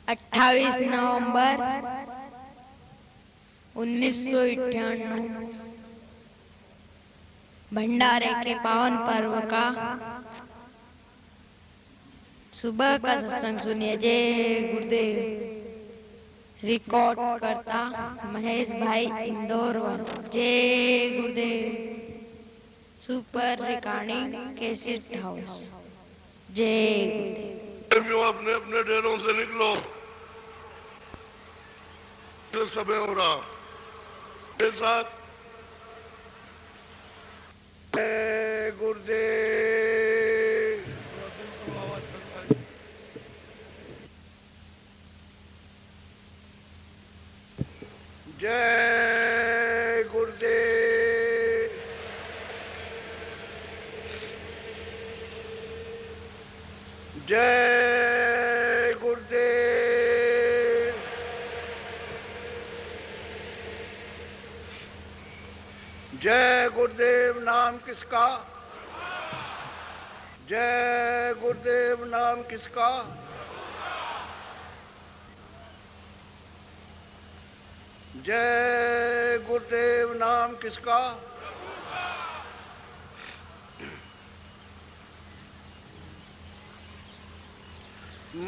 28 नवंबर 1998 भंडारे के पावन पर्व का सुबह का सत्संग सुनिए। जय गुरुदेव। रिकॉर्ड करता महेश भाई इंदौर। जय गुरुदेव। Super recording cassette house. जय गुरुदेव। अपने अपने डेरों से निकलो, समय हो रहा के साथ। जय गुरुदेव। जय गुरुदेव। जय गुरुदेव। जय गुरुदेव नाम किसका? जय गुरुदेव नाम किसका? जय गुरुदेव नाम किसका?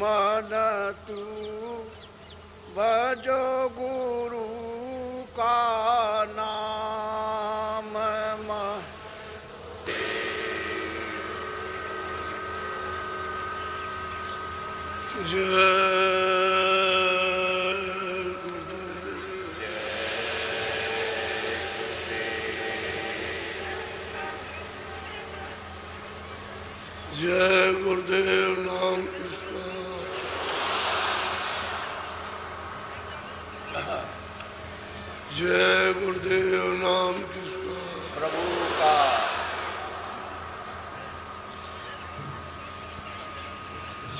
मन तू भजो गुरु का नाम। जय गुरुदेव नाम किसका? जय गुरुदेव नाम किसका? प्रभु का।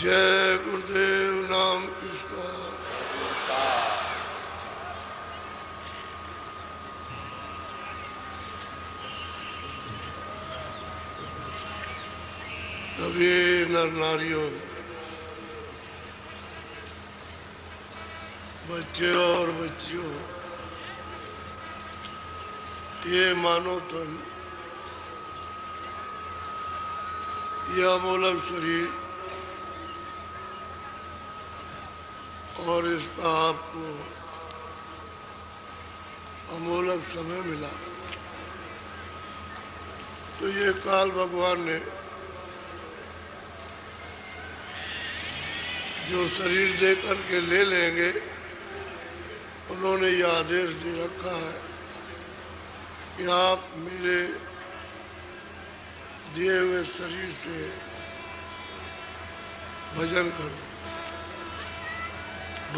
जय गुरुदेव नाम किसका? प्रभु का। सभी नर नारियों, बच्चे और बच्चियों, ये मानो तन, यह अमोलक शरीर और इसका आपको अमोलक समय मिला, तो ये काल भगवान ने जो शरीर दे करके ले लेंगे, उन्होंने यह आदेश दे रखा है कि आप मेरे दिए हुए शरीर से भजन करो।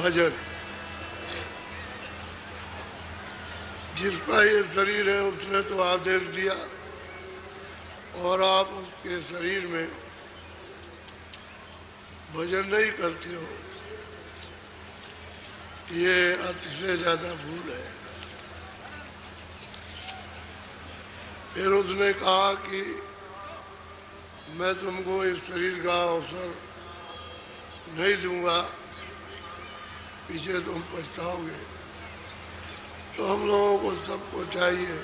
भजन जिसका ये शरीर है उसने तो आदेश दिया, और आप उसके शरीर में भजन नहीं करते हो, ये अतिशय ज्यादा भूल है। फिर उसने कहा कि मैं तुमको इस शरीर का अवसर नहीं दूंगा, पीछे तुम पछताओगे। तो हम लोगों को सबको चाहिए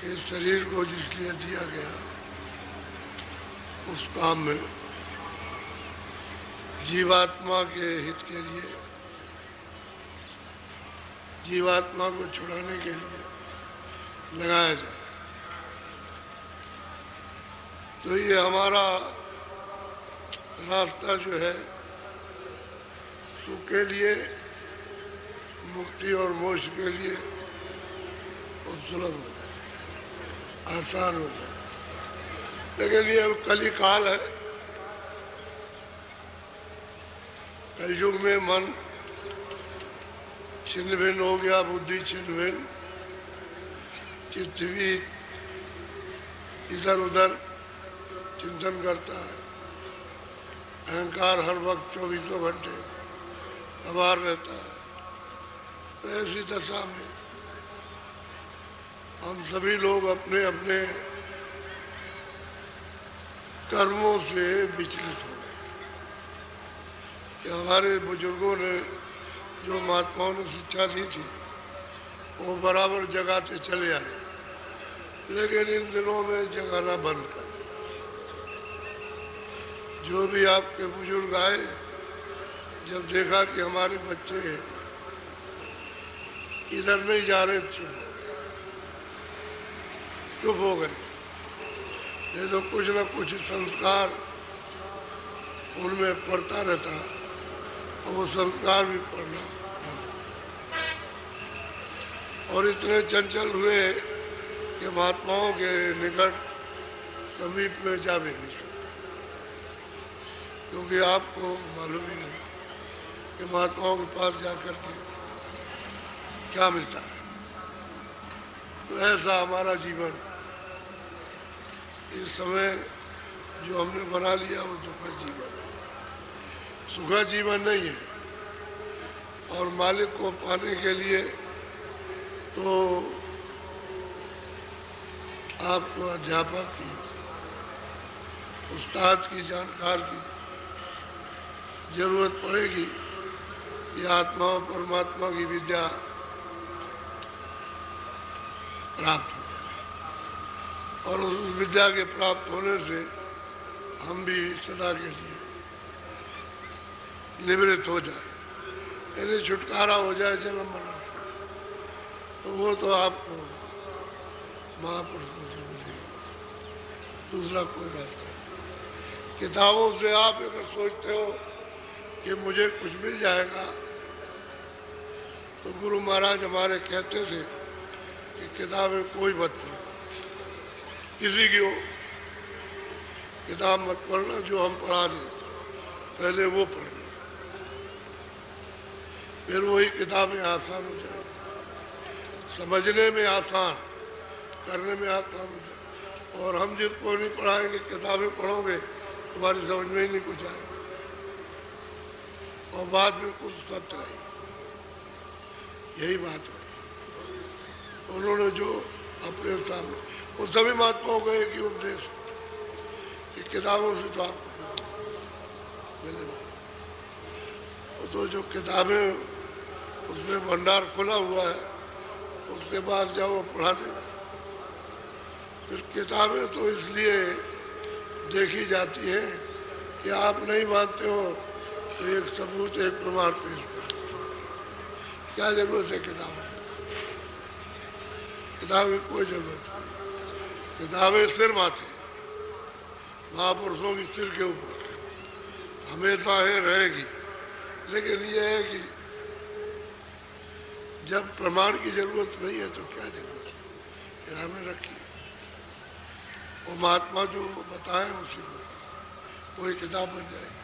इस शरीर को जिसलिए दिया गया उस काम में जीवात्मा के हित के लिए, जीवात्मा को छुड़ाने के लिए लगाया जाए। तो ये हमारा रास्ता जो है सुख के लिए, मुक्ति और मोक्ष के लिए बहुत सुलभ हो जाए, आसान हो जाए। लेकिन ये कली काल है, कलयुग में मन छिन्न भिन्न हो गया, बुद्धि छिन्न भिन्न, चित्त भी इधर उधर चिंतन करता है, अहंकार हर वक्त 24 घंटे सवार रहता है। तो ऐसी दशा में हम सभी लोग अपने अपने कर्मों से विचलित हो गए। कि हमारे बुजुर्गों ने जो महात्माओं ने शिक्षा दी थी वो बराबर जगाते चले आए, लेकिन इन दिनों में जगाना बंद कर। जो भी आपके बुजुर्ग आए, जब देखा कि हमारे बच्चे इधर नहीं जा रहे, चुप हो गए। नहीं तो कुछ न कुछ संस्कार उनमें पड़ता रहता, और वो संस्कार भी पड़ना। और इतने चंचल हुए कि महात्माओं के निकट समीप में जा भी नहीं सकते, क्योंकि आपको मालूम ही नहीं कि महात्माओं के पास जाकर के क्या मिलता है। तो ऐसा हमारा जीवन इस समय जो हमने बना लिया वो दुखद जीवन है, सुखद जीवन नहीं है। और मालिक को पाने के लिए तो आपको अध्यापक की, उस्ताद की, जानकार की जरूरत पड़ेगी। ये आत्मा और परमात्मा की विद्या प्राप्त हो जाए, और उस विद्या के प्राप्त होने से हम भी सदा के लिए निवृत्त हो जाए, यानी छुटकारा हो जाए जन्म मरण। तो वो तो आपको महापुरुषों से मिलेगा, दूसरा कोई रास्ता नहीं। किताबों से आप अगर सोचते हो कि मुझे कुछ मिल जाएगा, तो गुरु महाराज हमारे कहते थे कि किताबें कोई मत पढ़ो, किसी की हो किताब मत पढ़ना, जो हम पढ़ा दें पहले वो पढ़ना, फिर वही किताबें आसान हो जाएगी, समझने में आसान, करने में आसान हो जाए। और हम जिसको नहीं पढ़ाएंगे, किताबें पढ़ोगे तुम्हारी समझ में ही नहीं कुछ आएगा, और बाद में कुछ सत्य रहेगी। यही बात है। उन्होंने जो अपने सामने, वो सभी महात्माओं का एक ही उपदेश कि किताबों से तो आपको मिलेगा। तो जो किताबें, उसमें भंडार खुला हुआ है, उसके बाद जाओ पढ़ा दे। फिर किताबें तो इसलिए देखी जाती हैं कि आप नहीं मानते हो तो एक सबूत, एक प्रमाण पेश करो। क्या जरूरत है किताबों की? किताबें की कोई जरूरत नहीं। किताबें सिर माथे, महापुरुषों की सिर के ऊपर हमेशा है, रहेगी। लेकिन यह है कि जब प्रमाण की जरूरत नहीं है तो क्या जरूरत है, किताबें रखिए। वो महात्मा जो बताए उसी को कोई किताब बन जाएगी,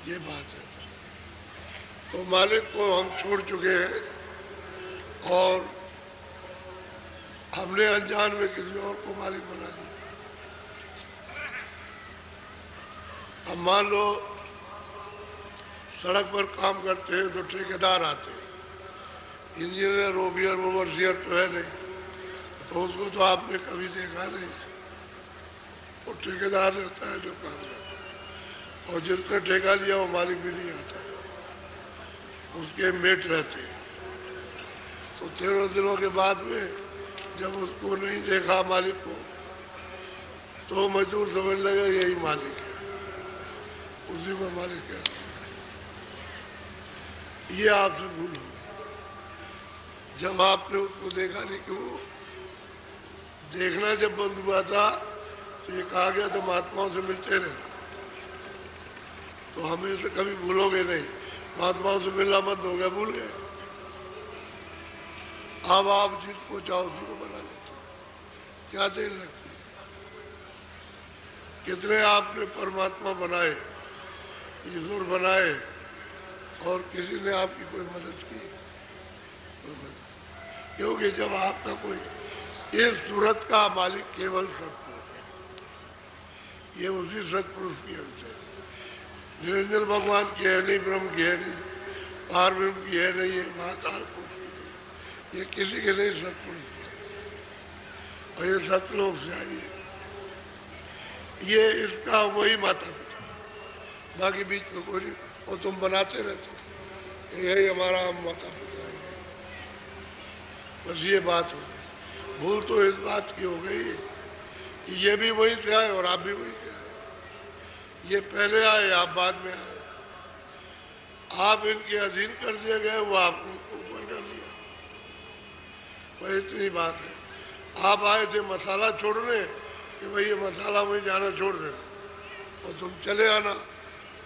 ये बात है। तो मालिक को हम छोड़ चुके हैं, और हमने अनजान में किसी और को मालिक बना दिया। अब मान लो सड़क पर काम करते हैं तो ठेकेदार आते हैं, इंजीनियर, ओबियर, ओवरसियर तो है नहीं, तो उसको तो आपने कभी देखा नहीं। वो ठेकेदार रहता है जो काम करता है, और जिसने ठेका लिया वो मालिक भी नहीं आता, उसके मेट रहते हैं। तो 13 दिनों के बाद में जब उसको नहीं देखा मालिक को, तो मजदूर समझ लगा यही मालिक है, उसी को मालिक कहते हैं। ये आपसे भूल हो गई। जब आपने उसको देखा नहीं, क्यों देखना जब बंद हुआ था तो ये कहा गया तो महात्माओं से मिलते रहना, तो हमें से कभी भूलोगे नहीं। महात्माओं से मिलना बंद हो गया, भूल गए। अब आप जिसको चाहो उसी को बना लेते हो, क्या देर लगती है। कितने आपने परमात्मा बनाए, ईश्वर बनाए, और किसी ने आपकी कोई मदद की? क्योंकि जब आपका कोई, इस सूरत का मालिक केवल सतपुरुष है, ये उसी सतपुरुष की अंश है। निरंजन भगवान की है नहीं, ब्रह्म की है नहीं, पार ब्रह्म की है नहीं, ये महाकाल पुरुष की नहीं, ये किसी के नहीं, सतपुरुष की है। और ये सतलोक से आई है, ये इसका वही माता पिता, बाकी बीच में कोई नहीं। और तुम बनाते रहते, यही हमारा माता पिता है। बस ये बात हो गई। भूल तो इस बात की हो गई कि ये भी वहीं से आए और आप भी वहीं से आए। ये पहले आए, आप बाद में आए। आप इनके अधीन कर दिए गए, वो आपको ऊपर कर दिया। वही इतनी बात है। आप आए थे मसाला छोड़ने कि भाई ये मसाला वहीं जाना छोड़ देना, और तुम चले आना,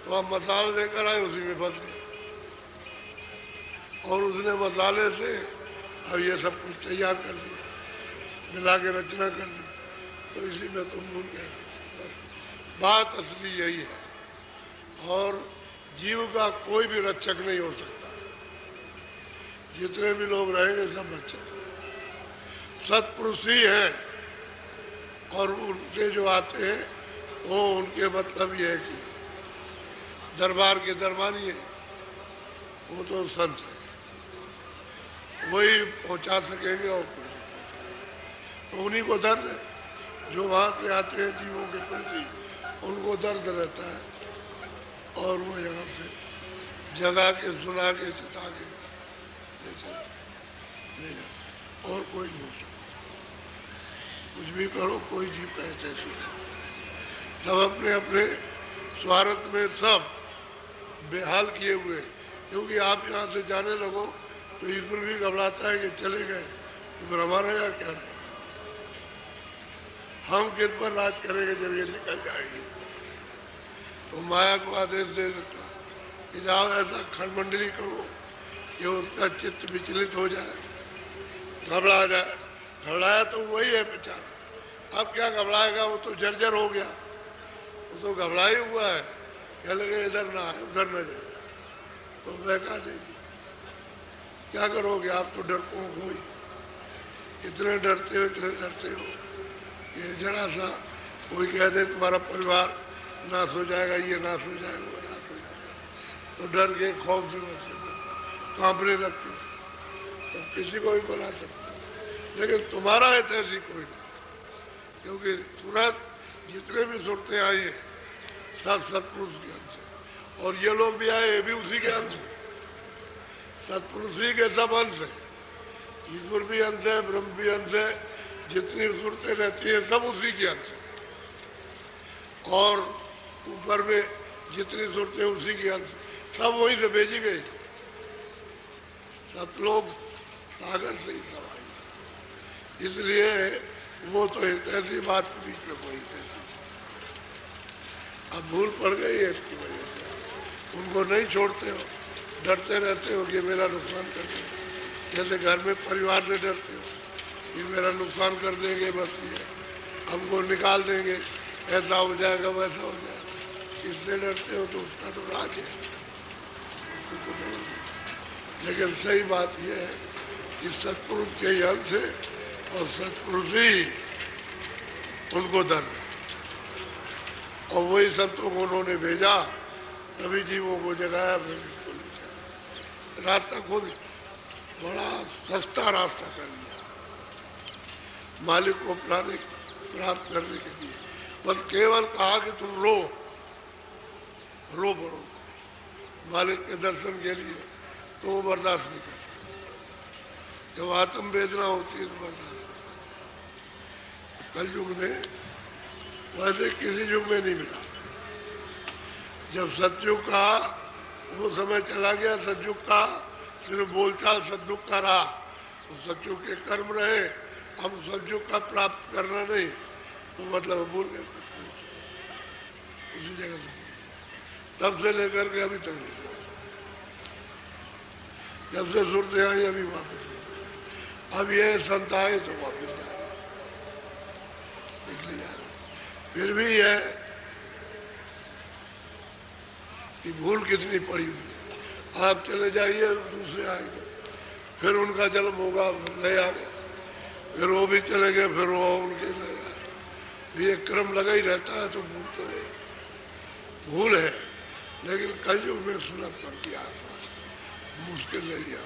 तो आप मसाला लेकर आए, उसी में फंस गए। और उसने मसाले से अब ये सब कुछ तैयार कर दिया, मिला के रचना कर दी, तो इसी में तुम भूल गए। बस बात असली यही है। और जीव का कोई भी रक्षक नहीं हो सकता। जितने भी लोग रहेंगे सब रक्षक, सत्पुरुष ही हैं। और उनसे जो आते हैं वो उनके मतलब ये है कि दरबार के दरबारी है, वो तो संत है, वही पहुंचा सकेंगे और कुछ। तो उन्हीं को दर्द है, जो वहां से आते हैं जीवों के प्रति, उनको दर्द रहता है, और वो यहाँ से जगा के सुना के सिता के ले चलते, ले जाते। और कोई नहीं हो सकता। कुछ भी करो, कोई जीव कहते सब अपने अपने स्वार्थ में सब बेहाल किए हुए। क्योंकि आप यहाँ से जाने लगो तो ईश्वर भी घबराता है कि चले गए तो फिर हमारा यहाँ क्या है। हम किन पर राज करेंगे जब ये निकल जाएंगे। तो माया को आदेश दे देता कि जाओ ऐसा खंडमंडली करो कि उसका चित्त विचलित हो जाए, घबरा जाए। घबराया तो वही है बेचारा, अब क्या घबराएगा, वो तो जर्जर हो गया, वो तो घबरा ही हुआ है। कह लगे इधर ना आए उधर न जाए, तो बहका देगी। क्या करोगे, आप तो डरपोक हो ही, इतने डरते हो इतने डरते हो। ये जरा सा कोई कह दे तुम्हारा परिवार नाश हो जाएगा, ये नाश हो जाएगा, वो नाश हो जाएगा, तो डर के खौफ से कांपने लगते, तो किसी को भी बना सकते। लेकिन तुम्हारा है ऐसी कोई नहीं, क्योंकि तुरंत जितने भी सुरतें आई हैं सब सत्पुरुष के अंश है। और ये लोग भी आए, ये भी उसी के अंश है, सत्पुरुष ही के सब अंश है। ईश्वर भी अंश है, ब्रह्म भी अंश है, जितनी सुरतें रहती हैं सब उसी के अंश है। और ऊपर में जितनी सुरतें उसी के अंश, सब वहीं से भेजी गई। सतलोक सागर से ही सब आई, इसलिए वो तो एक ऐसी बात बीच में कोई कैसी, अब भूल पड़ गई है इसकी वजह से। उनको नहीं छोड़ते हो, डरते रहते हो कि मेरा नुकसान कर देंगे। जैसे घर में परिवार से डरते हो कि मेरा नुकसान कर देंगे, बस ये हमको निकाल देंगे, ऐसा हो जाएगा वैसा हो जाएगा, इससे डरते हो। तो उसका तो राज है, तो नहीं। लेकिन सही बात यह है कि सत्पुरुष के ही अंश है, और सत्पुरुष ही उनको दर्द है। और वही संतों को उन्होंने भेजा, तभी जीवों को जगाया, फिर बिल्कुल रास्ता खोल, बड़ा सस्ता रास्ता कर दिया मालिक को प्राप्त करने के लिए। बस केवल कहा कि तुम रो पड़ो मालिक के दर्शन के लिए, तो वो बर्दाश्त नहीं करता। जब आत्म वेदना होती है तो बर्दाश्त। कल युग में वैसे किसी युग में नहीं मिला। जब सतयुग का वो समय चला गया, सतयुग का सिर्फ बोलचाल सतयुग का रहा, तो सतयुग के कर्म रहे। अब सतयुग का प्राप्त करना नहीं, तो मतलब भूल गए उसी जगह से, तब से लेकर के अभी तक नहीं। जब से सुरते आई अभी वापस, अब ये संत आए तो वापस जा रहे, निकली जा रहे। फिर भी है कि भूल कितनी पड़ी हुई है। आप चले जाइए, दूसरे आएंगे, फिर उनका जन्म होगा, नए आ गए, फिर वो भी चले गए, फिर वो उनके नए आए। ये क्रम लगा ही रहता है। तो भूल तो है, भूल है, लेकिन कलयुग में सुलभ कर दिया, मुश्किल नहीं है।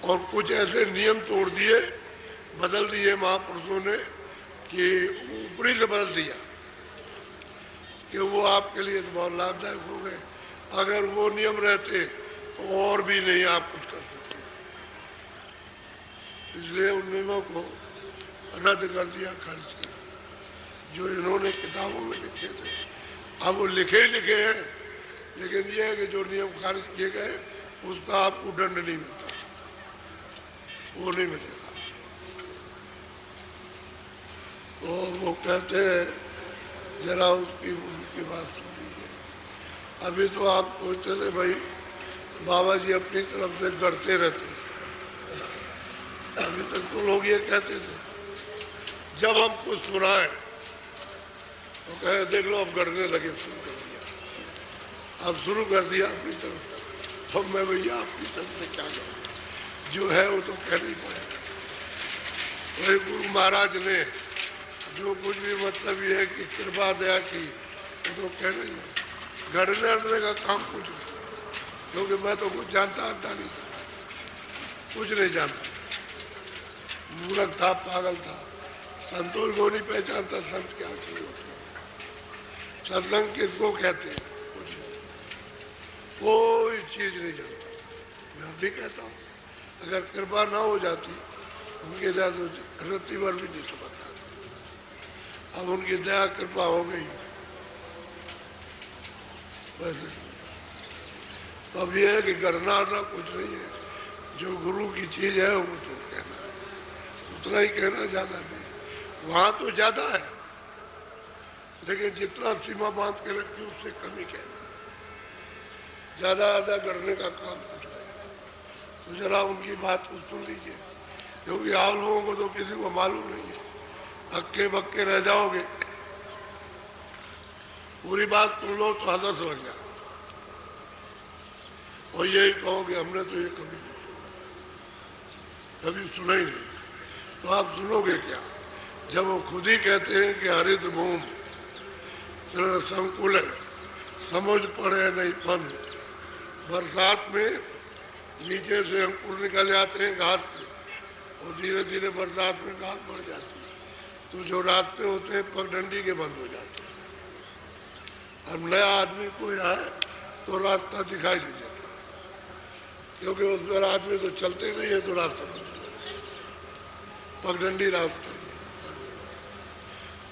और कुछ ऐसे नियम तोड़ दिए, बदल दिए महापुरुषों ने कि ऊपरी से बदल दिया। कि वो आपके लिए तो बहुत लाभदायक हो गए। अगर वो नियम रहते तो और भी नहीं आप कुछ कर सकते। इसलिए उन नियमों को रद्द कर दिया, खर्च किया जो इन्होंने किताबों में लिखे थे। अब वो लिखे ही लिखे हैं, लेकिन ये है कि जो नियम खारिज किए गए उसका आपको दंड नहीं मिलता, वो नहीं मिलेगा। तो वो कहते हैं जरा उनकी बात सुन लीजिए। अभी तो आप सोचते थे भाई बाबा जी अपनी तरफ से गढ़ते रहते, अभी तक तो लोग ये कहते थे। जब हम कुछ सुनाए तो कहे देख लो अब गढ़ने लगे, शुरू कर दिया, अब शुरू कर दिया अपनी तरफ। तो मैं भैया अपनी तरफ से क्या करूँ, जो है वो तो कहना ही पड़ेगा। वही गुरु महाराज ने जो कुछ भी मतलब ये है कि कृपा दया की, तो कहना ही गढ़ने अड़ने का काम कुछ नहीं, क्योंकि मैं तो कुछ जानता नहीं था, कुछ नहीं जानता, मूर्ख था, पागल था, संतों को नहीं पहचानता संत क्या चीज होती है, सत्संग किसको कहते हैं, कुछ नहीं, कोई चीज नहीं जानता। मैं भी कहता हूँ अगर कृपा ना हो जाती उनके दया तो रत्ती भर भी नहीं समझता। अब उनकी दया कृपा हो गई वैसे। तो अब यह है कि गढ़ना कुछ नहीं है, जो गुरु की चीज है वो तो कहना है, उतना ही कहना, ज्यादा नहीं। वहां तो ज्यादा है, लेकिन जितना सीमा बांध के रखी उससे कम ही कहना, ज्यादा गढ़ने का काम कुछ नहीं। तो जरा उनकी बात को सुन लीजिए, क्योंकि आप लोगों को तो किसी को मालूम नहीं है, हक्के बक्के रह जाओगे। पूरी बात सुन लो तो हदस लग जाए और यही कहोगे हमने तो ये कभी सुना ही नहीं। तो आप सुनोगे क्या जब वो खुद ही कहते हैं कि हरित भूमि तृण संकुल है, समझ पड़े नहीं फल। बरसात में नीचे से अंकुर निकल जाते हैं घास से, और धीरे धीरे बरसात में घास बढ़ जाती है, तो जो रास्ते होते हैं पगडंडी के बंद हो जाते हैं। अब नया आदमी कोई आए तो रास्ता दिखाई नहीं देता, क्योंकि उस पर आदमी तो चलते नहीं है, तो रास्ता बंद हो जाता है, पगडंडी रास्ता।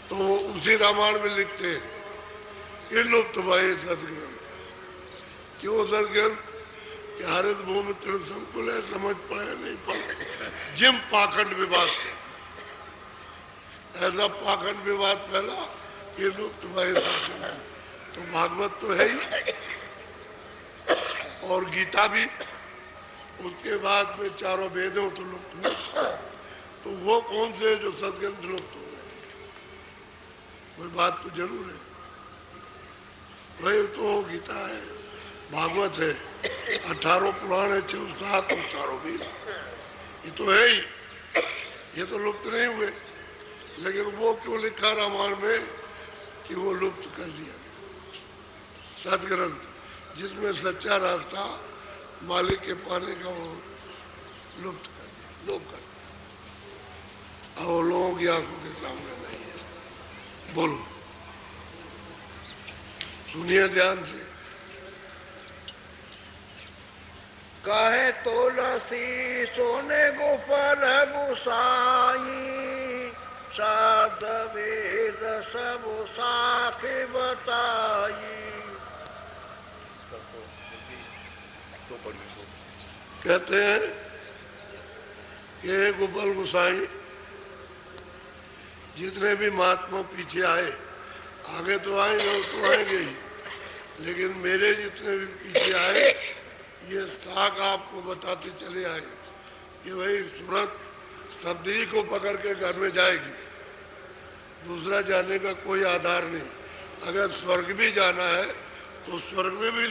तो उसी रामायण में लिखते हैं कि लुप्त भाई सदग्रंथ, क्यों सदग्रंथ कि हरित भूमि तृण संकुल है, समझ पड़े नहीं पड़े जिम पाखंड विवाद से। ऐसा पाखंड विवाद फैला कि लुप्त भाई सदग्रंथ। तो भागवत तो है ही, और गीता भी, उसके बाद में चारों वेदों तो लुप्त हुए, तो वो कौन से जो सदग्रंथ लुप्त हो गए, कोई बात तो जरूर है। वही तो गीता है, भागवत है, 18 पुराण है, 7 और चारों वेद, ये तो है ही, ये तो लुप्त नहीं हुए। लेकिन वो क्यों लिखा रामायण में कि वो लुप्त कर दिया सदग्रंथ, जिसमें सच्चा रास्ता मालिक के पाने का वो लुप्त कर दिया, लोप कर दिया। और लोगों की आंखों के सामने नहीं है। बोलो, सुनिए ध्यान से। कहे तुलसी सोने गोपाल गुसाई, शब्द वेद सब साखी बताई। कहते हैं कि गोपाल गुसाई जितने भी महात्मा पीछे आए, आगे तो आएंगे, वो तो आएंगे ही, लेकिन मेरे जितने भी पीछे आए ये साख आपको बताते चले आए कि भाई सूरत शब्द ही को पकड़ के घर में जाएगी, दूसरा जाने का कोई आधार नहीं। अगर स्वर्ग भी जाना है तो स्वर्ग में भी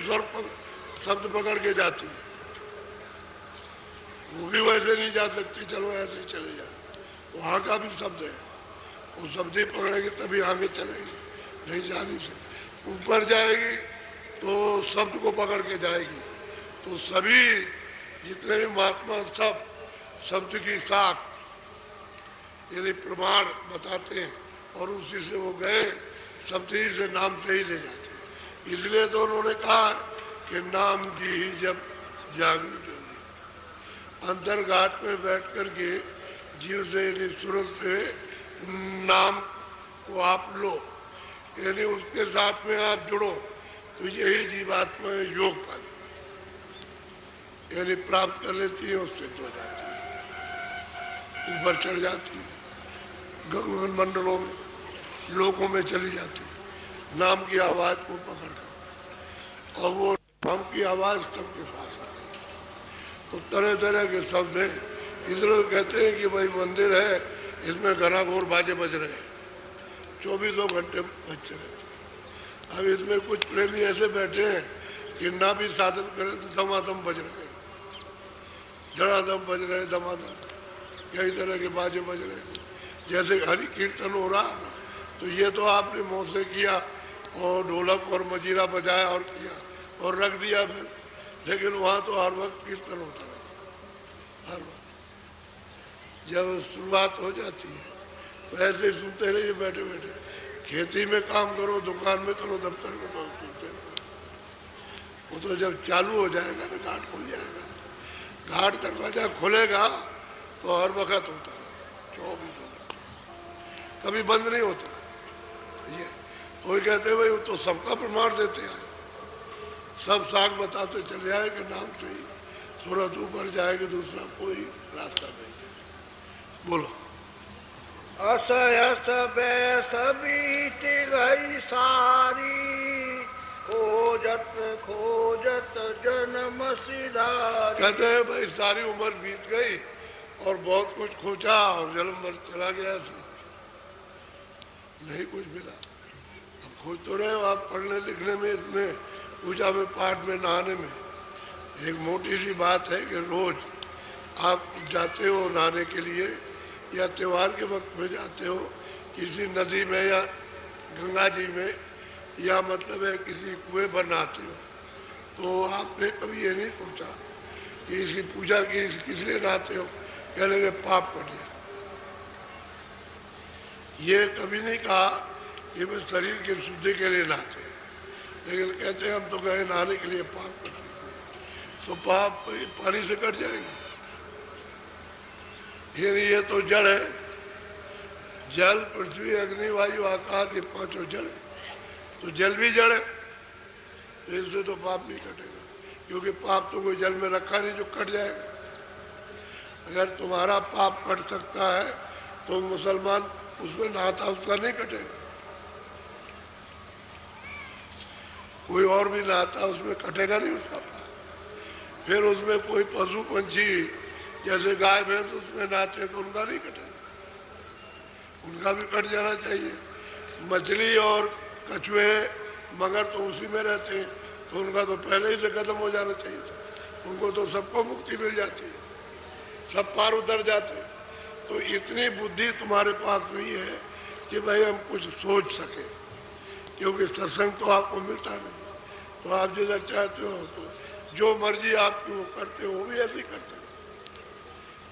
शब्द पकड़ के जाती है, वो भी वैसे नहीं जा सकती, चलो ऐसे चले जाए, वहाँ का भी शब्द है, वो शब्द ही पकड़ेगी तभी आगे चलेगी, नहीं जा नहीं सकती। ऊपर जाएगी तो शब्द को पकड़ के जाएगी। तो सभी जितने भी महात्मा सब शब्द की साख यानी प्रमाण बताते हैं, और उसी से वो गए सब चीज से नाम से ही ले जाते। इसलिए तो उन्होंने कहा कि नाम जी ही जब जागृत होगी। अंतर घाट में बैठ करके जीव से यानी सूरत से नाम को आप लो, यानी उसके साथ में आप जुड़ो, तो यही जीवात्मा योग पाती, यानी प्राप्त कर लेती है, उससे हो जाती है, ऊपर चढ़ जाती है, गगन मंडलों में लोकों में चली जाती है नाम की आवाज को पकड़कर। और वो नाम की आवाज सबके पास आ गई। तो तरह तरह के शब्द हैं। इधर कहते हैं कि भाई मंदिर है, इसमें घनाघोर बाजे बज रहे हैं, 24 घंटे बजते रहते। अब इसमें कुछ प्रेमी ऐसे बैठे हैं कि ना भी साधन करें तो दमादम बज रहे हैं, धड़ाधम बज रहे, दमादम कई तरह के बाजे बज रहे हैं। जैसे हरि कीर्तन हो रहा, तो ये तो आपने मुंह से किया और ढोलक और मजीरा बजाया और किया और रख दिया फिर, लेकिन वहाँ तो हर वक्त कीर्तन होता है, हर वक्त। जब शुरुआत हो जाती है तो ऐसे ही सुनते रहिए बैठे बैठे। खेती में काम करो, दुकान में करो, दफ्तर में करो, सुनते रहो। वो तो जब चालू हो जाएगा ना, घाट खुल जाएगा, घाट दरवाजा खुलेगा तो हर वक्त होता है, 24 घंटे, कभी बंद नहीं होता। ये कोई कहते भाई वो तो सबका प्रमाण देते हैं, सब साख बताते चले आए कि नाम से ही सूरत ऊपर जाएगी, दूसरा कोई रास्ता नहीं। बोलो। असयस बैस बीत गई सारी, खोजत खोजत जन्म सिधारी। कहते हैं भाई सारी उम्र बीत गई और बहुत कुछ खोजा और जन्म भर चला गया, नहीं कुछ मिला। अब खोज तो रहे हो आप, पढ़ने लिखने में, इसमें पूजा में, पाठ में, नहाने में। एक मोटी सी बात है कि रोज आप जाते हो नहाने के लिए या त्योहार के वक्त में जाते हो किसी नदी में या गंगा जी में, या मतलब है किसी कुएं पर नहाते हो, तो आपने कभी ये नहीं सोचा कि इसकी पूजा की, किस लिए नहाते हो? कह लेंगे पाप कट जाए। ये कभी नहीं कहा कि मैं शरीर की शुद्धि के लिए नहाते, लेकिन कहते हैं हम तो गए नहाने के लिए, पाप कट जाए। तो पाप पानी से कट जाएगा। ये तो जड़ है, जल, पृथ्वी, अग्नि, वायु, आकाश, ये पांचों जड़ है, तो जल भी जड़ है, तो इससे तो पाप नहीं कटेगा, क्योंकि पाप तो कोई जल में रखा नहीं जो कट जाएगा। अगर तुम्हारा पाप कट सकता है तो मुसलमान उसमें नहाता, उसका नहीं कटेगा। कोई और भी नहाता, उसमें कटेगा नहीं उसका पाप। फिर उसमें कोई पशु पंछी जैसे गाय भैंस उसमें नहाते तो उनका नहीं कटेगा, उनका भी कट जाना चाहिए। मछली और कछुए, मगर तो उसी में रहते हैं, तो उनका तो पहले ही से खत्म हो जाना चाहिए था। उनको तो सबको मुक्ति मिल जाती है, सब पार उतर जाते हैं। तो इतनी बुद्धि तुम्हारे पास नहीं है कि भाई हम कुछ सोच सके, क्योंकि सत्संग तो आपको मिलता नहीं। तो आप जिधर चाहते हो तो जो मर्जी आपकी वो करते हो, वो भी ऐसे करते हो,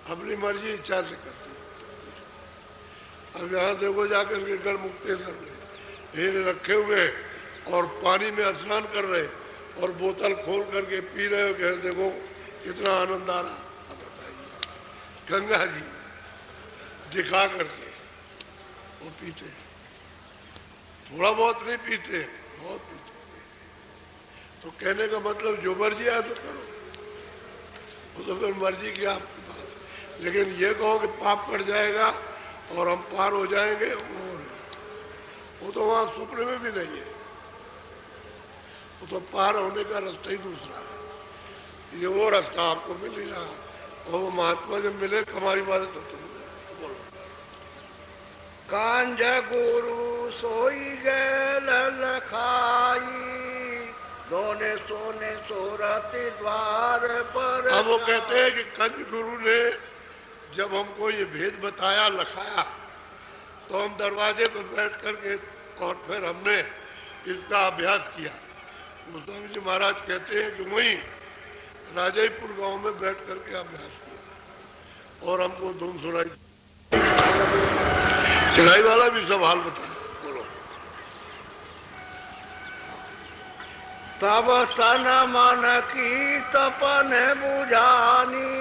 अपनी मर्जी इच्छा से करते हो। अब यहाँ देखो जाकर के गढ़ मुक्तेश्वर में हीरे रखे हुए और पानी में स्नान कर रहे और बोतल खोल करके पी रहे हो, कह देखो कितना आनंद आ रहा। गंगा जी दिखा करके वो पीते, थोड़ा बहुत नहीं पीते, बहुत पीते। तो कहने का मतलब जो मर्जी आए तो करो, वो तो फिर मर्जी की आपकी बात। लेकिन ये कहो कि पाप कट जाएगा और हम पार हो जाएंगे, वो तो वहां सुपने में भी नहीं है। वो तो पार होने का रास्ता ही दूसरा है, ये वो रास्ता आपको मिल ही रहा। और वो महात्मा जब मिले कमाई वाले तब तो मिले। बोलो। कांज गुरु सोई गैल लखाई, दोने सोने सोरती द्वार पर। अब वो कहते हैं कि कंज गुरु ने जब हमको ये भेद बताया, लखाया, तो हम दरवाजे पर बैठ करके और फिर हमने इसका अभ्यास किया। गोस्वामी जी महाराज कहते हैं कि वहीं राजयपुर गांव में बैठ करके अभ्यास किया और हमको धुन सुनाई। चढ़ाई वाला भी सब हाल बताया। बोलो। तब तन मन की तपन बुझानी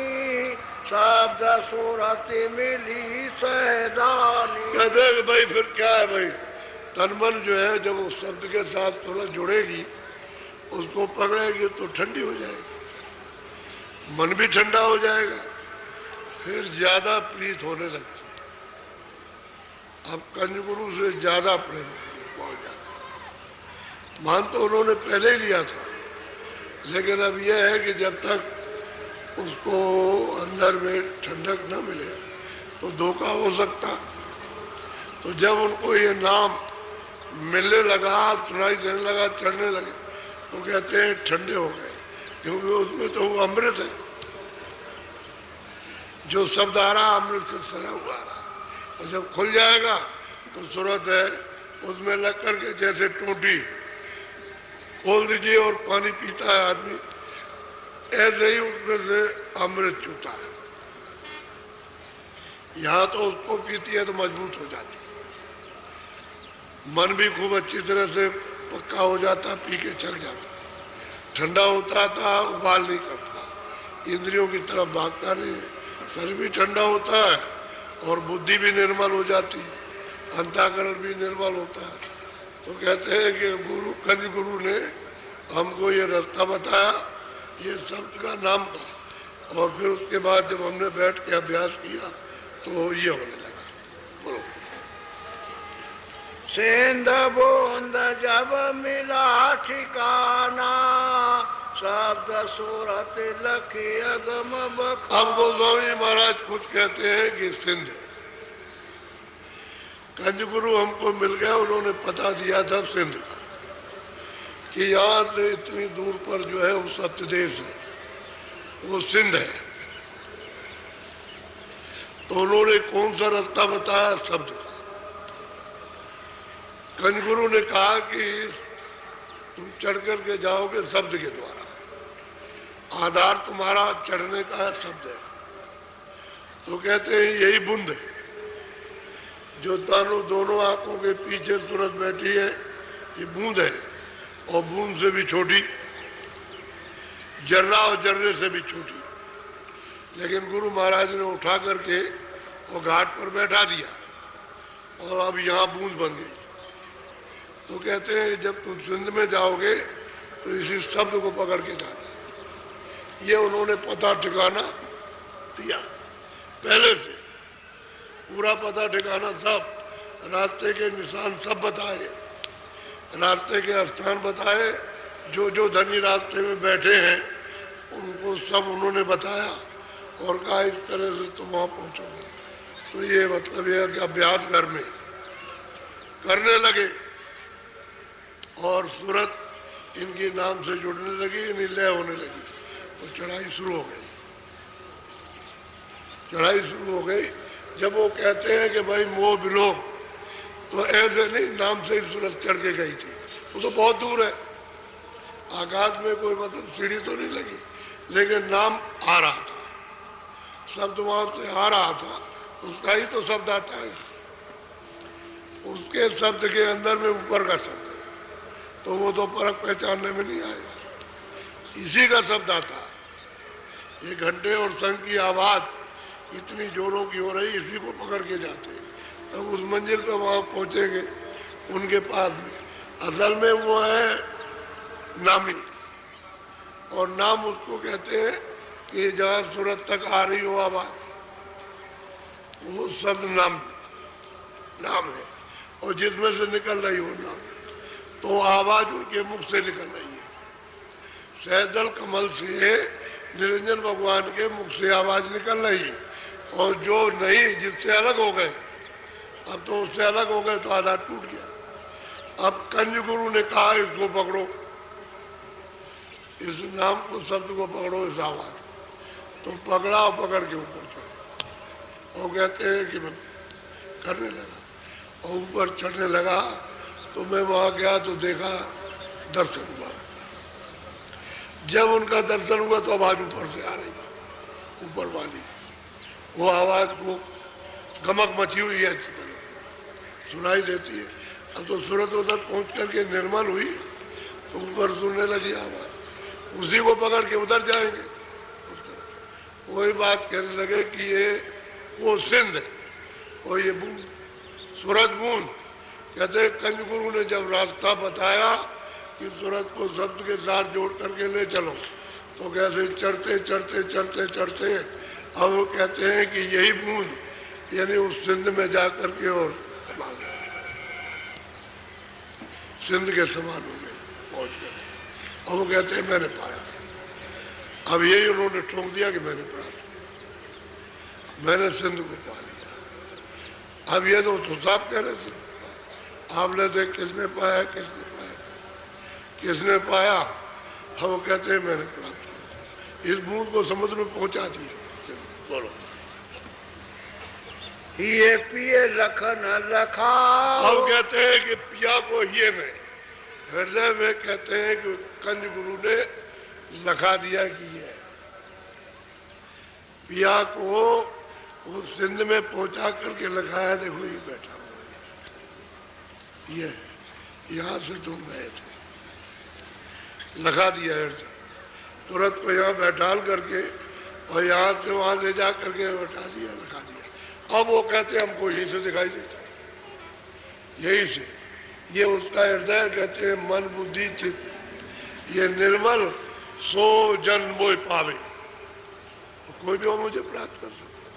शब्द सूरत मिली सहदानी। कहते हैं कि भाई फिर क्या है भाई, तन मन जो है जब उस शब्द के साथ थोड़ा जुड़ेगी, उसको पकड़ेगी तो ठंडी हो जाएगी, मन भी ठंडा हो जाएगा, फिर ज्यादा प्रीत होने लगती है। अब कंजगुरु से ज्यादा प्रेम, बहुत ज्यादा। मान तो उन्होंने पहले ही लिया था, लेकिन अब यह है कि जब तक उसको अंदर में ठंडक न मिले तो धोखा हो सकता। तो जब उनको ये नाम मिलने लगा, सुनाई देने लगा, चढ़ने लगे, तो कहते हैं ठंडे हो गए, क्योंकि उसमें तो वो अमृत है। जो शब्द आ रहा अमृत से सना हुआ आ रहा, और जब खुल जाएगा तो सूरत है उसमें लग करके जैसे टूटी खोल दीजिए और पानी पीता है आदमी, ऐसे ही उसमें से अमृत चूता है। यहाँ तो उसको पीती है तो मजबूत हो जाती है, मन भी खूब अच्छी तरह से पक्का हो जाता, पी के चल जाता, ठंडा होता था, उबाल नहीं करता, इंद्रियों की तरफ भागता नहीं है, शरीर भी ठंडा होता है और बुद्धि भी निर्मल हो जाती है, अंतःकरण भी निर्मल होता है। तो कहते हैं कि गुरु कंज गुरु ने हमको ये रास्ता बताया, ये शब्द का नाम का, और फिर उसके बाद जब हमने बैठ के अभ्यास किया तो ये होने लगा। बोलो। सिंध बूंद जब मिला ठिकाना शब्द सूरत लखी अगम बखाना। अब गोस्वामी महाराज खुद कहते हैं कि सिंध, कंजगुरु हमको मिल गया, उन्होंने पता दिया था सिंध का कि यहाँ से इतनी दूर पर जो है वो सत्यदेश है, वो सिंध है। तो उन्होंने कौन सा रास्ता बताया? शब्द का। कंजगुरु ने कहा कि तुम चढ़ करके जाओगे शब्द के द्वारा, आधार तुम्हारा चढ़ने का शब्द है। तो कहते हैं यही बूंद है जो दोनों आंखों के पीछे सूरत बैठी है, ये बूंद है, और बूंद से भी छोटी, जर्रा और जर्रे से भी छोटी। लेकिन गुरु महाराज ने उठा करके और घाट पर बैठा दिया और अब यहाँ बूंद बन गई। तो कहते हैं जब तुम सिंध में जाओगे तो इसी शब्द को पकड़ के जाना। ये उन्होंने पता ठिकाना दिया पहले से, पूरा पता ठिकाना सब, रास्ते के निशान सब बताए, रास्ते के स्थान बताए, जो जो धनी रास्ते में बैठे हैं उनको सब उन्होंने बताया और कहा इस तरह से तुम वहां पहुंचोगे। तो ये मतलब यह कि अभ्यास घर में करने लगे और सूरत इनके नाम से जुड़ने लगी, निलय होने लगी, तो चढ़ाई शुरू हो गई। चढ़ाई शुरू हो गई। जब वो कहते हैं कि भाई मोह विलोक, तो ऐसे नहीं, नाम से ही सूरत चढ़ के गई थी। वो तो बहुत दूर है, आकाश में कोई मतलब सीढ़ी तो नहीं लगी, लेकिन नाम आ रहा था, शब्द वहां से आ रहा था, उसका ही तो शब्द आता है, उसके शब्द के अंदर में ऊपर का शब्द है, तो वो तो फर्क पहचानने में नहीं आएगा, इसी का शब्द आता है। ये घंटे और शंख की आवाज इतनी जोरों की हो रही, इसी को पकड़ के जाते हैं, तब उस मंजिल पे वहां पहुंचेंगे उनके पास में। असल में वो है नामी, और नाम उसको कहते हैं कि जहां सूरत तक आ रही हो आवाज, वो शब्द नाम है, और जिसमें से निकल रही हो नाम, तो आवाज उनके मुख से निकल रही है। सहजल कमल से निरंजन भगवान के मुख से आवाज निकल रही है, और जो नहीं, जिससे अलग हो गए, अब तो उससे अलग हो गए तो आधार टूट गया। अब कंज गुरु ने कहा इसको पकड़ो, इस नाम को, शब्द को पकड़ो, इस आवाज। तो पकड़ा और पकड़ के ऊपर चढ़े, और कहते हैं कि मैं करने लगा और ऊपर चढ़ने लगा। तो मैं वहां गया तो देखा दर्शन हुआ। जब उनका दर्शन हुआ तो आवाज ऊपर से आ रही, ऊपर वाली वो आवाज को गमक मची हुई है, अच्छी तरह सुनाई देती है। अब तो सूरत उधर पहुंच करके निर्मल हुई, तो ऊपर सुनने लगी आवाज, उसी को पकड़ के उधर जाएंगे। वही बात कहने लगे कि ये वो सिंध है और ये बूंद, सूरज बूंद। कहते कंज गुरु ने जब रास्ता बताया कि सूरज को शब्द के साथ जोड़ करके ले चलो, तो कैसे चढ़ते चढ़ते चढ़ते चढ़ते अब वो कहते हैं कि यही बूंद यानी उस सिंध में जा करके और सिंध के समान हो गए, पहुंच गए। अब वो कहते हैं मैंने पाया। अब यही उन्होंने ठोक दिया कि मैंने प्राप्त किया, मैंने सिंध को पा लिया। अब ये तो साहब कह रहे थे, आपने देख किसने पाया, किसने पाया, किसने पाया। अब वो कहते हैं मैंने प्राप्त किया, इस बूंद को समुद्र में पहुंचा दिया। बोलो, ये पिए लखन लखा। अब कहते हैं कि पिया को ये में हृदय में कहते हैं कि कंज गुरु ने लखा दिया कि ये पिया को वो सिंध में पहुंचा करके लगाया। देखो ये बैठा हुआ है, ये यहां से तुम गए थे, लगा दिया हृदय। तुरंत को यहाँ बैठाल करके और यहाँ से वहां ले जा करके बैठा दिया, लगा दिया। अब वो कहते हमको यहीं से दिखाई देता है, यही से। ये उसका हृदय कहते हैं मन बुद्धि चित्त ये निर्मल सो जन मोह पावे। कोई भी हो मुझे प्राप्त कर सकता,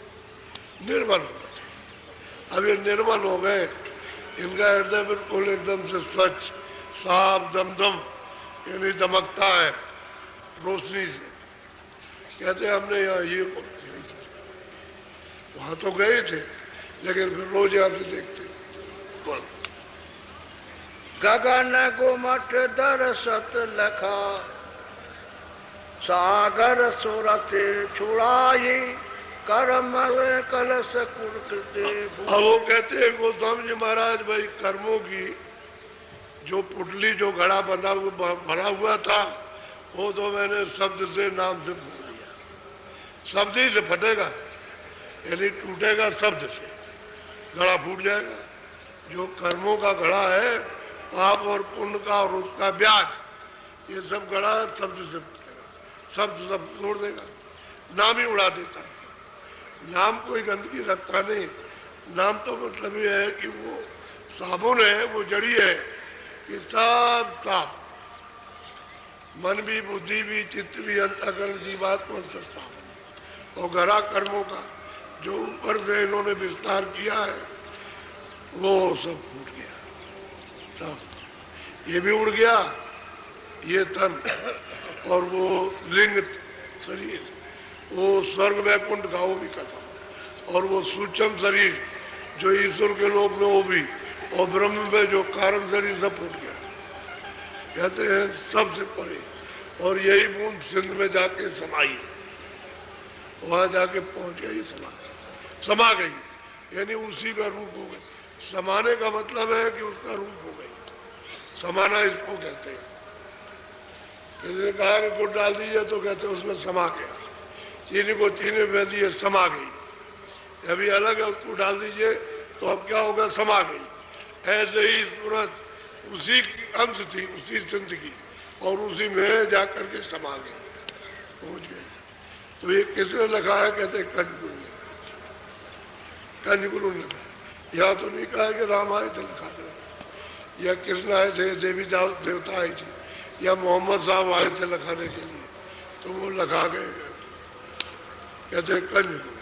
निर्मल होना चाहिए। अब ये निर्मल हो गए, इनका हृदय बिल्कुल एकदम से स्वच्छ साफ दमदम यानी दमकता है रोशनी से। कहते हमने यहाँ ये वहां तो गए थे लेकिन फिर रोज यहाँ से देखते। बोल, गगन गुमट दरसत लखा सागर सुरत छुड़ाई कर्म कलश कुर्ते। अब वो कहते हैं गोस्वामी जी महाराज भाई कर्मों की जो पुटली जो घड़ा बंधा भरा हुआ था वो तो मैंने शब्द से नाम से भूल लिया। शब्द ही से फटेगा यानी टूटेगा, शब्द से घड़ा फूट जाएगा। जो कर्मों का घड़ा है पाप और पुण्य का और उसका ब्याज, ये सब घड़ा शब्द से फटेगा, शब्द सब तोड़ देगा, नाम ही उड़ा देता है। नाम कोई गंदगी रखता नहीं, नाम तो मतलब ये है कि वो साबुन है, वो जड़ी है कि सब साफ, मन भी बुद्धि भी चित्त भी अंतःकरण जीवात्मा सब साफ। और घड़ा कर्मों का जो ऊपर से इन्होंने विस्तार किया है वो सब फूट गया, सब ये भी उड़ गया, ये तन और वो लिंग शरीर, वो स्वर्ग वैकुंठ का वो भी खत्म, और वो सूक्ष्म शरीर जो ईश्वर के लोक में वो भी, और ब्रह्म में जो कारण शरीर सब फूट गया। कहते हैं सबसे परे। और यही बूंद सिंध में जाके समाई, वहां जाके पहुंच गई, समा गई, यानी उसी का रूप हो गई। समाने का मतलब है कि उसका रूप हो गई, समाना इसको कहते हैं। किसी ने कहा कि गुड़ डाल दीजिए तो कहते हैं उसमें समा गया, चीनी को चीनी में दिए समा गई। अभी अलग है, उसको डाल दीजिए तो अब क्या होगा, समा गई। ऐसे ही सूरत उसी की अंश थी, उसी सिंध की, और उसी में जाकर के समा गई, पहुंच गई। तो ये किसने लिखा है, कहते कंज गुरु ने, कंज गुरु ने लिखा। यहाँ तो नहीं कहा कि राम आए थे लिखा दे, या कृष्ण आए थे, देवी देवता आई थी, या मोहम्मद साहब आए थे लिखाने के लिए, तो वो लिखा गए। कहते कंज गुरु।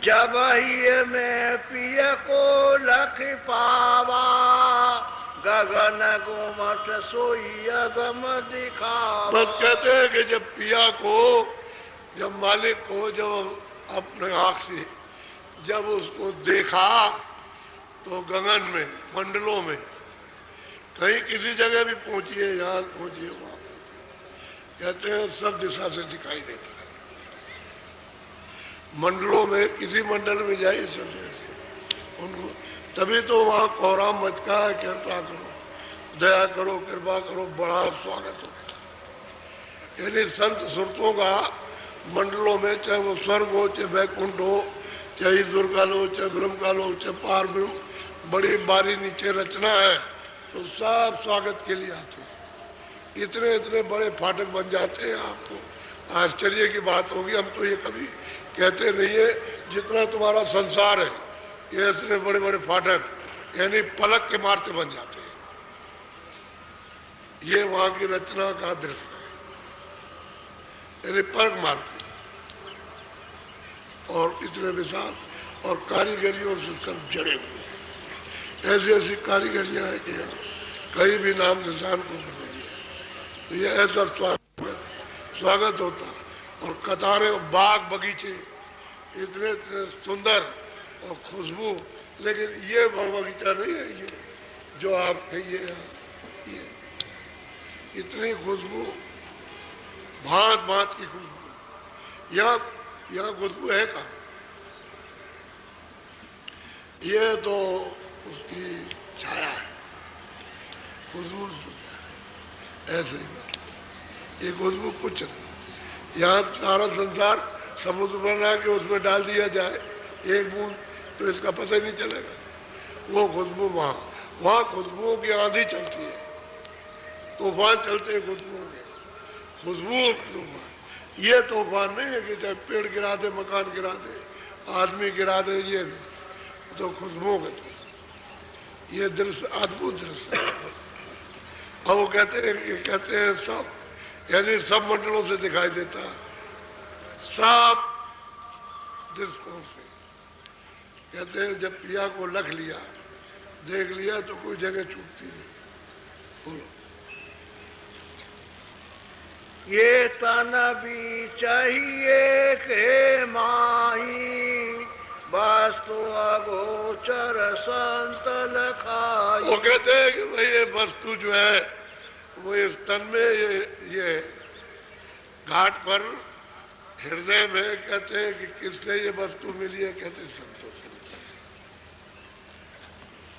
जब ही में पिय को लख पावा गगन गुमट सोई अगम दिखा। बस कहते हैं कि जब पिया को, जब मालिक को, जब अपने आंख से जब उसको देखा तो गगन में, मंडलों में, कहीं किसी जगह भी पहुंचिए, यहाँ पहुंचिए, वहां कहते हैं सब दिशा से दिखाई देता है। मंडलों में किसी मंडल में जाइए सब जैसे उनको, तभी तो वहां कोहराम मचका है, कृपा करो, दया करो, कृपा करो, बड़ा स्वागत होता है। यानी संत सुरतों का मंडलों में, चाहे वो स्वर्ग हो, चाहे वैकुंठ हो, चाहे ईश्वर का लो, चाहे ब्रह्म का लो, चाहे पार ब्रह्म, बड़ी बारी नीचे रचना है तो सब स्वागत के लिए आते हैं। इतने इतने बड़े फाटक बन जाते हैं, आपको आश्चर्य की बात होगी। हम तो ये कभी कहते नहीं है, जितना तुम्हारा संसार है ये इतने बड़े बड़े फाटक यानी पलक के मारते बन जाते हैं। ये वहां की रचना का दृश्य है, यानी पलक मारते और इतने विशाल और कारीगरियों से सब जड़े हुए। ऐसी ऐसी कारीगरियां हैं कि कहीं भी नाम निशान को नहीं है। तो ये ऐसा स्वागत होता और कतारें, बाग बगीचे इतने इतने सुंदर और खुशबू। लेकिन ये बगीचा नहीं है ये जो आप कहिए, ये इतनी खुशबू, भांत भांत की खुशबू। यहाँ खुशबू है कहाँ? ये तो उसकी छाया है, खुशबू ऐसे ही। ये खुशबू कुछ नहीं। यहाँ सारा संसार समुद्र बना के उसमें डाल दिया जाए एक बूंद तो इसका पता ही नहीं चलेगा। वो खुशबू वहाँ खुशबुओं की आंधी चलती है, तूफान चलते हैं खुशबुओं के, खुशबू तूफान। ये तूफान नहीं है कि चाहे पेड़ गिरा दे, मकान गिरा दे, आदमी गिरा दे, ये नहीं, तो खुशबुओं के तो ये दृश्य अद्भुत दृश्य है। अब वो कहते हैं सब, यानी सब मंडलों से दिखाई देता है, सब दृष्टों से। कहते हैं जब पिया को लख लिया, देख लिया तो कोई जगह छूटती नहीं। बोलो, ये तन भी चाहिए के माही, वस्तु अगोचर संत लखाई। वो कहते हैं कि भाई ये वस्तु जो है वो इस तन में, ये घाट पर हृदय में, कहते हैं कि किससे ये वस्तु मिली है? कहते हैं संतों से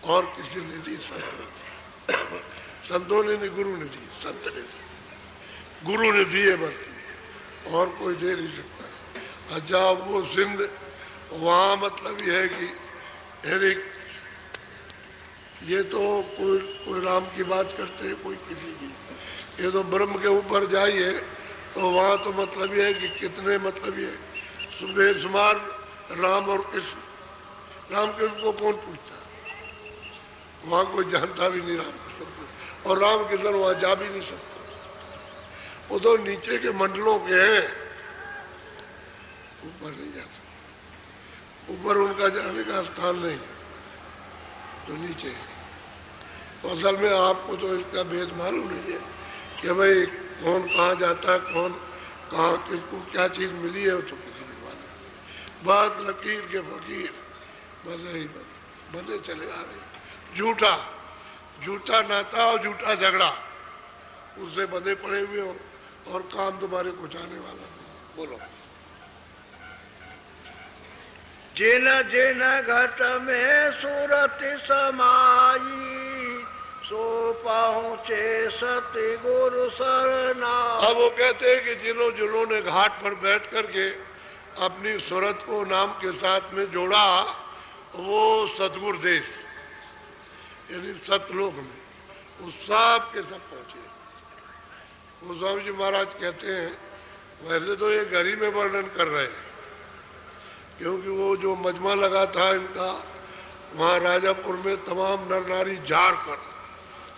और किसी ने दी, संतों ने नहीं, गुरु ने दी, संत ने दी, गुरु ने दी है वस्तु और कोई दे नहीं सकता। अच्छा, वो सिंध वहां मतलब यह है कि ये तो कोई राम की बात करते हैं, कोई किसी की। ये तो ब्रह्म के ऊपर जाइए तो वहां तो मतलब यह है कि कितने, मतलब ये बेशुमार राम और कृष्ण। राम कृष्ण को कौन पूछता? वहां कोई जानता भी नहीं राम कृष्ण को, और राम कृष्ण वहां जा भी नहीं सकता। वो तो नीचे के मंडलों के हैं, ऊपर नहीं जा सकते, ऊपर उनका जाने का स्थान नहीं, तो नीचे है। तो असल में आपको तो इसका भेद मालूम नहीं है कि भाई कौन कहाँ जाता है, कौन कहाँ, किसको क्या चीज मिली है, तो किसी भी मालूम। बात लकीर के फकीर बस यही बंधे चले आ रहे। झूठा नाता और झूठा झगड़ा, उससे बंधे पड़े हुए हो और काम तुम्हारे कुछ आने वाला नहीं। बोलो, जिन जिन घट में सूरत समाई, सो पहुँचे सति गुरु सरना। अब वो कहते हैं कि जिन्होंने घाट पर बैठ करके अपनी सूरत को नाम के साथ में जोड़ा, वो सतगुरु देश यानी सतलोक में उस सब के सब पहुंचे। गोस्वामी जी महाराज कहते हैं, वैसे तो ये घर ही में वर्णन कर रहे हैं, क्योंकि वो जो मजमा लगा था इनका, वहाँ राजापुर में तमाम नर नारी झाड़ कर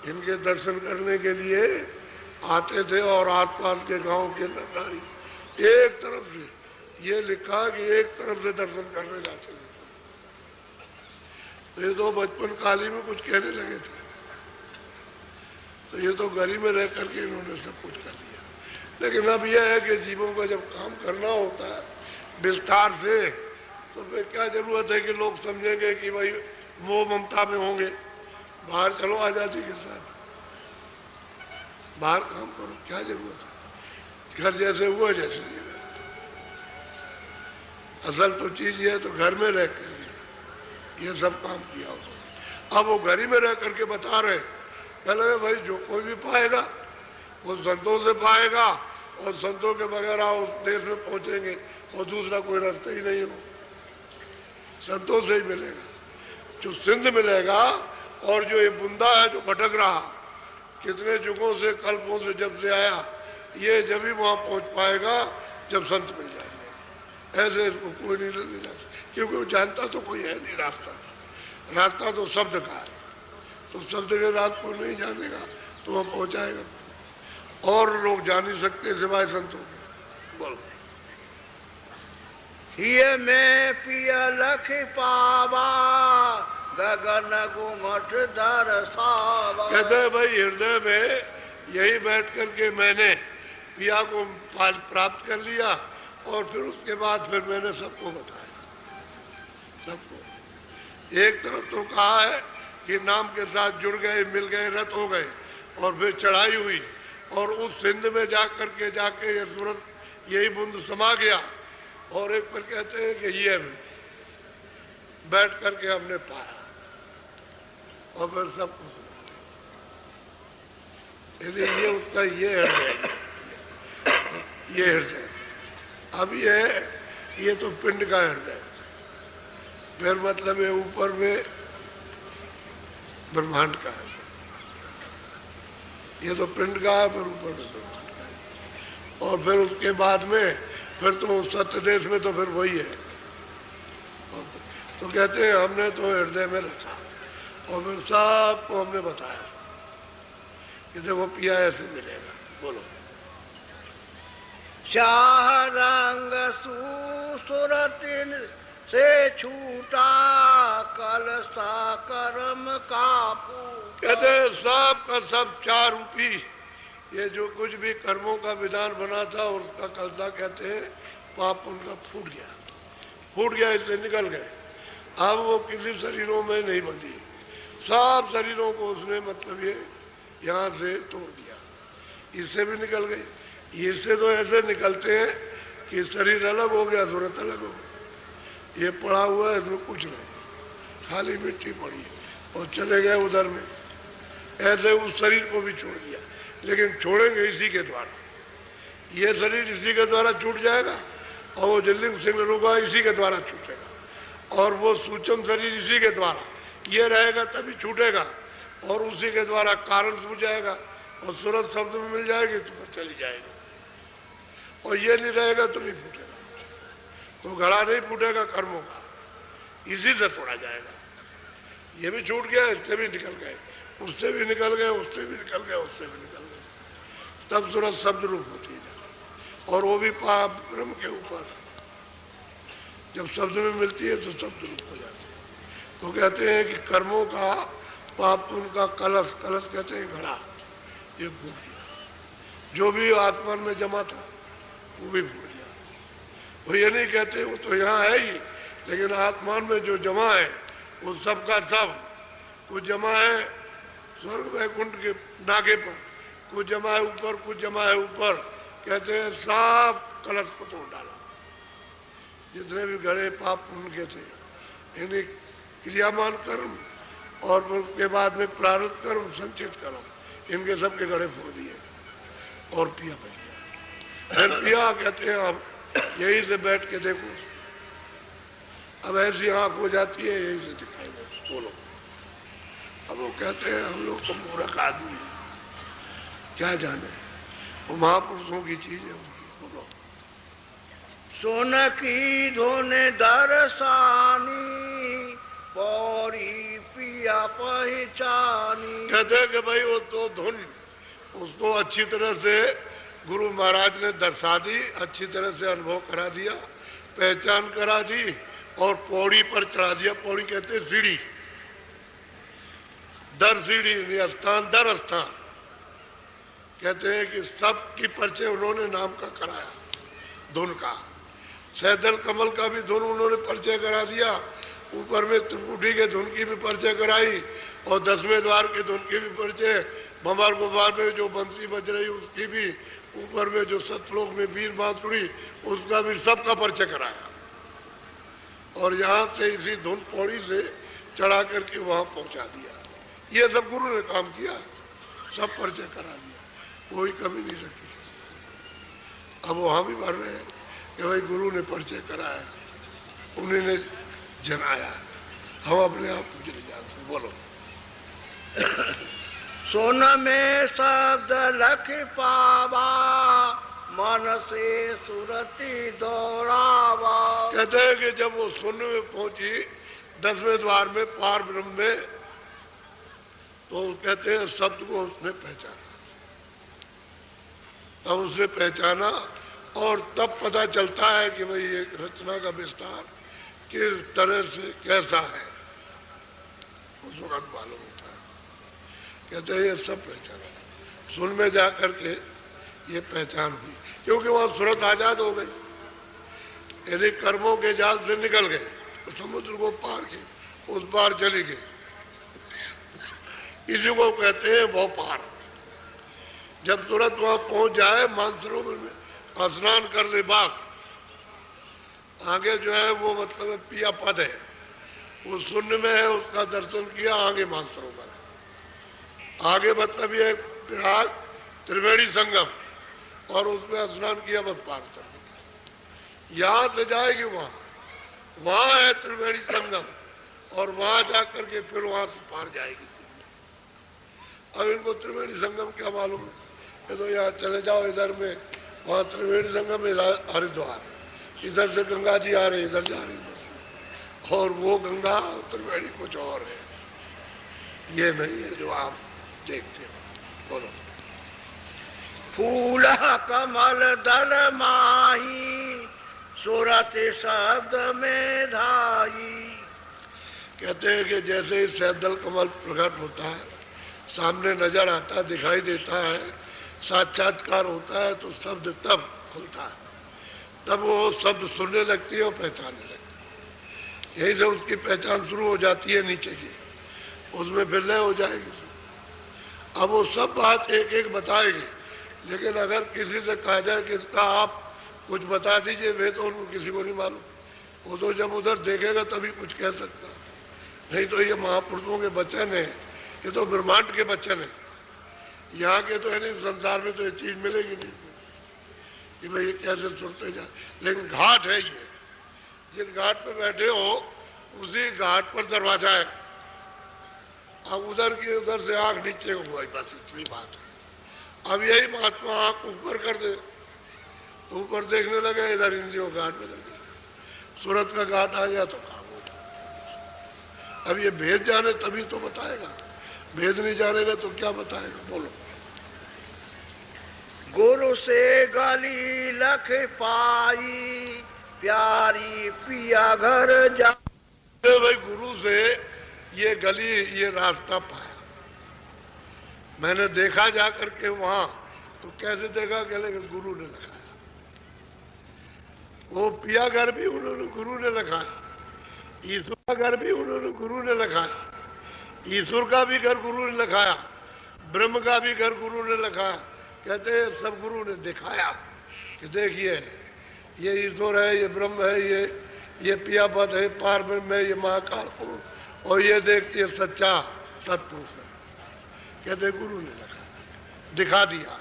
इनके दर्शन करने के लिए आते थे, और आसपास के गांव के नर नारी एक तरफ से, ये लिखा कि एक तरफ से दर्शन करने जाते थे। तो ये तो बचपन काली में कुछ कहने लगे थे, तो ये तो गली में रह करके इन्होंने सब कुछ कर दिया। लेकिन अब यह है कि जीवों को जब काम करना होता है विस्तार से, तो फिर क्या जरूरत है कि लोग समझेंगे कि भाई मोह ममता में होंगे। बाहर चलो आजादी के साथ, बाहर काम करो, क्या जरूरत है? घर जैसे हुआ जैसे ये। असल तो चीज ये है, तो घर में रह कर ये सब काम किया होगा। अब वो घर ही में रह करके बता रहे, पहले भाई जो कोई भी पाएगा वो संतों से पाएगा, और संतों के बगैर उस देश में पहुंचेंगे और दूसरा कोई रास्ता ही नहीं हो। संतों से ही मिलेगा। जो सिंध मिलेगा और जो ये बुंदा है जो भटक रहा, कितने युगों से कल्पों से जब से आया, ये जब ही वहां पहुंच पाएगा जब संत मिल जाएंगे। ऐसे इसको कोई नहीं ले जा सकता, क्योंकि वो जानता तो कोई है नहीं रास्ता। रास्ता तो शब्द का है, तो शब्द के रात को नहीं जानेगा तो वहां पहुंचाएगा। और लोग जान नहीं सकते सिवाय संतों के। बोलो। ये में पिया लख पावा, गगन गुमठ दरसावा। कहते हैं भाई हृदय में यही बैठ करके मैंने पिया को प्राप्त कर लिया, और फिर उसके बाद फिर मैंने सबको बताया, सबको। एक तरफ तो कहा है कि नाम के साथ जुड़ गए, मिल गए, रत हो गए, और फिर चढ़ाई हुई, और उस सिंध में जाके ये सूरत यही बूंद समा गया। और एक पर कहते हैं कि ये बैठ करके हमने पाया, और फिर सब कुछ। ये उसका ये हृदय, ये हृदय। अब ये तो पिंड का हृदय, फिर मतलब ये ऊपर में ब्रह्मांड का है। ये तो पिंड का है, फिर ऊपर में ब्रह्मांड का है। और फिर उसके बाद में फिर तो सत्य देश में तो फिर वही है। तो कहते हैं हमने तो हृदय में रखा, और फिर सबको हमने बताया कि देखो पिया ऐसे मिलेगा। बोलो। शाह रंग सुरतिन से छूटा, कल सा कर्म का फूटा। कहते हैं सब का सब चार रूपी, ये जो कुछ भी कर्मों का विधान बना था और उसका कलसा कहते हैं पाप उनका फूट गया, इसलिए निकल गए। अब वो किसी शरीरों में नहीं बंधी, सब शरीरों को उसने मतलब ये यहाँ से तोड़ दिया, इससे भी निकल गई। इससे तो ऐसे निकलते हैं कि शरीर अलग हो गया, सूरत अलग हो गई। ये पड़ा हुआ है, इसमें कुछ नहीं, खाली मिट्टी पड़ी है, और चले गए उधर में। ऐसे उस शरीर को भी छोड़ दिया, लेकिन छोड़ेंगे इसी के द्वारा। ये शरीर इसी के द्वारा छूट जाएगा, और वो जलिंग सिंह रुका इसी के द्वारा छूटेगा, और वो सूक्ष्म शरीर इसी के द्वारा, ये रहेगा तभी छूटेगा, और उसी के द्वारा कारण छूट जाएगा, और सूरत शब्द में मिल जाएगी तो फिर चली जाएगी। और ये नहीं रहेगा तो नहीं फूटेगा, तो घड़ा नहीं फूटेगा कर्मों का, इसी से तोड़ा जाएगा। ये भी छूट गया, इससे भी निकल गए, उससे भी निकल गए, उससे भी निकल गए, उससे भी निकल गए, तब सूरत शब्द रूप होती है। और वो भी पाप ब्रह्म के ऊपर जब शब्द में मिलती है तो शब्द रूप हो जाती है। तो कहते हैं कि कर्मों का पाप उनका कलश, कलश कहते हैं घड़ा, ये फूट गया। जो भी आत्मा में जमा था वो भी फूट गया। वो ये नहीं कहते वो तो यहाँ है ही, लेकिन आत्मान में जो जमा है वो सबका सब, कुछ जमा है स्वर्ग वैकुंठ के नागे पर, कुछ जमा है ऊपर, कुछ जमा है ऊपर। कहते हैं सब कलश को तोड़ डाला। जितने भी घड़े पाप पुण्य के थे, इन्हें क्रियामान कर्म और उसके बाद में प्रारब्ध कर्म, संचित कर्म, इनके सबके घड़े फोड़ दिए और पिया बच गया। फिर पिया कहते हैं अब यही से बैठ के देखो, अब ऐसी आंख हो जाती है, यही से दिखाई दे। बोलो। अब वो कहते हैं हम लोग तो मूर्ख आदमी, क्या जाने, वो महापुरुषों की चीज है उनकी। बोलो। सोन की धोने दरसानी, पौरी पिया पहचानी। कहते हैं कि भाई वो तो धुन उसको अच्छी तरह से गुरु महाराज ने दर्शा दी, अच्छी तरह से अनुभव करा दिया, पहचान करा दी, और पौड़ी पर चढ़ा दिया। पौड़ी कहते हैं सीढ़ी, दर सीढ़ी, स्थान दर स्थान। कहते हैं कि सबकी परिचय उन्होंने नाम का कराया, धुन का। सैदल कमल का भी धुन उन्होंने परिचय करा दिया, ऊपर में त्रिपुटी के धुन की भी परिचय कराई, और 10वें द्वार के धुन की भी परिचय, भंवर गुफार में जो बंसी बज रही उसकी भी, ऊपर में जो सतलोक में वीर बांसुरी उसका भी सबका परिचय कराया। और यहाँ से इसी धुन पौड़ी से चढ़ा करके वहां पहुंचा दिया। ये सब गुरु ने काम किया, सब परिचय करा दिया, कोई कमी नहीं रखी। अब वहां भी बढ़ रहे हैं कि भाई गुरु ने परिचय कराया, उन्होंने जनाया। हम अपने आप कुछ नहीं जान सकते। बोलो। सुन में शब्द लख पावा, मन से सुरति दोहरावा। कहते हैं कि जब वो सुन में पहुंची 10वें द्वार में पार ब्रह्म में, तो कहते हैं शब्द को उसने पहचाना। तब उसने पहचाना और तब पता चलता है कि भाई ये रचना का विस्तार किस तरह से कैसा है, उस वक्त मालूम होता है। कहते हैं ये सब पहचाना। सुन में जा करके ये पहचान हुई, क्योंकि वहां सूरत आजाद हो गई, यानी कर्मों के जाल से निकल गए, तो समुद्र को पार किए, उस पार चली गई। इसी को कहते हैं वो पार। जब तुरंत वहां पहुंच जाए मानसरोवर में स्नान कर ले बाग, आगे जो है वो मतलब पिया पद है, वो शून्य में है, उसका दर्शन किया, आगे मानसरोवर है। आगे मतलब ये प्रयाग त्रिवेणी संगम, और उसमें स्नान किया, बस पार कर गई। यहां से जाएगी वहां है त्रिवेणी संगम, और वहां जाकर के फिर वहां से पार जाएगी। अब इनको त्रिवेणी संगम क्या मालूम है? ये तो यहाँ चले जाओ इधर में, वहां त्रिवेणी संगम है हरिद्वार, इधर से गंगा जी आ रहे, इधर जा रही बस, और वो गंगा त्रिवेणी कुछ और है, ये नहीं है जो आप देखते हो। बोलो। फूल कमल दल माही, सूरत शब्द में धाई। कहते हैं कि जैसे ही सैदल कमल प्रकट होता है, सामने नजर आता है, दिखाई देता है, साक्षात्कार होता है, तो शब्द तब खुलता है, तब वो शब्द सुनने लगती है और पहचानने लगती है। यही से उसकी पहचान शुरू हो जाती है नीचे की, उसमें फिर लय हो जाएगी। अब वो सब बात एक एक बताएगी, लेकिन अगर किसी से कहा जाए कि इसका आप कुछ बता दीजिए, वे तो उनको किसी को नहीं मालूम। वो तो जब उधर देखेगा तभी कुछ कह सकता, नहीं तो ये महापुरुषों के वचन है, ये तो ब्रह्मांड के वचन है। यहाँ के तो है नहीं, संसार में तो ये चीज मिलेगी नहीं कि भाई ये कैसे सुनते जा। लेकिन घाट है ये, जिस घाट पे बैठे हो उसी घाट पर दरवाजा है। अब उधर की उधर से आंख नीचे हुआ, बस इतनी बात है। अब यही महात्मा आंख ऊपर कर दे तो ऊपर देखने लगे, इधर इंद्रियों घाट में लगे, सूरत का घाट आ गया तो काम होता। अब ये भेद जाने तभी तो बताएगा, भेद नहीं जानेगा तो क्या बताएगा। बोलो। गुरु से गली लख पाई, प्यारी पिया घर जा। भाई गुरु से ये गली, ये रास्ता पाया, मैंने देखा जा करके वहां, तो कैसे देखा? कहले गुरु ने लगाया। वो पिया घर भी उन्होंने गुरु ने लगाया, ईश्वर का घर भी उन्होंने गुरु ने लगाया, ईश्वर का भी घर गुरु ने लगाया, ब्रह्म का भी घर गुरु ने लगाया। कहते हैं सब गुरु ने दिखाया कि देखिए ये ईश्वर है, ये ब्रह्म है, ये पिया पद है, पार ब्रह्म है, ये महाकाल पुरुष, और ये देखती है सच्चा सतपुरुष है। कहते गुरु ने लगाया, दिखा दिया।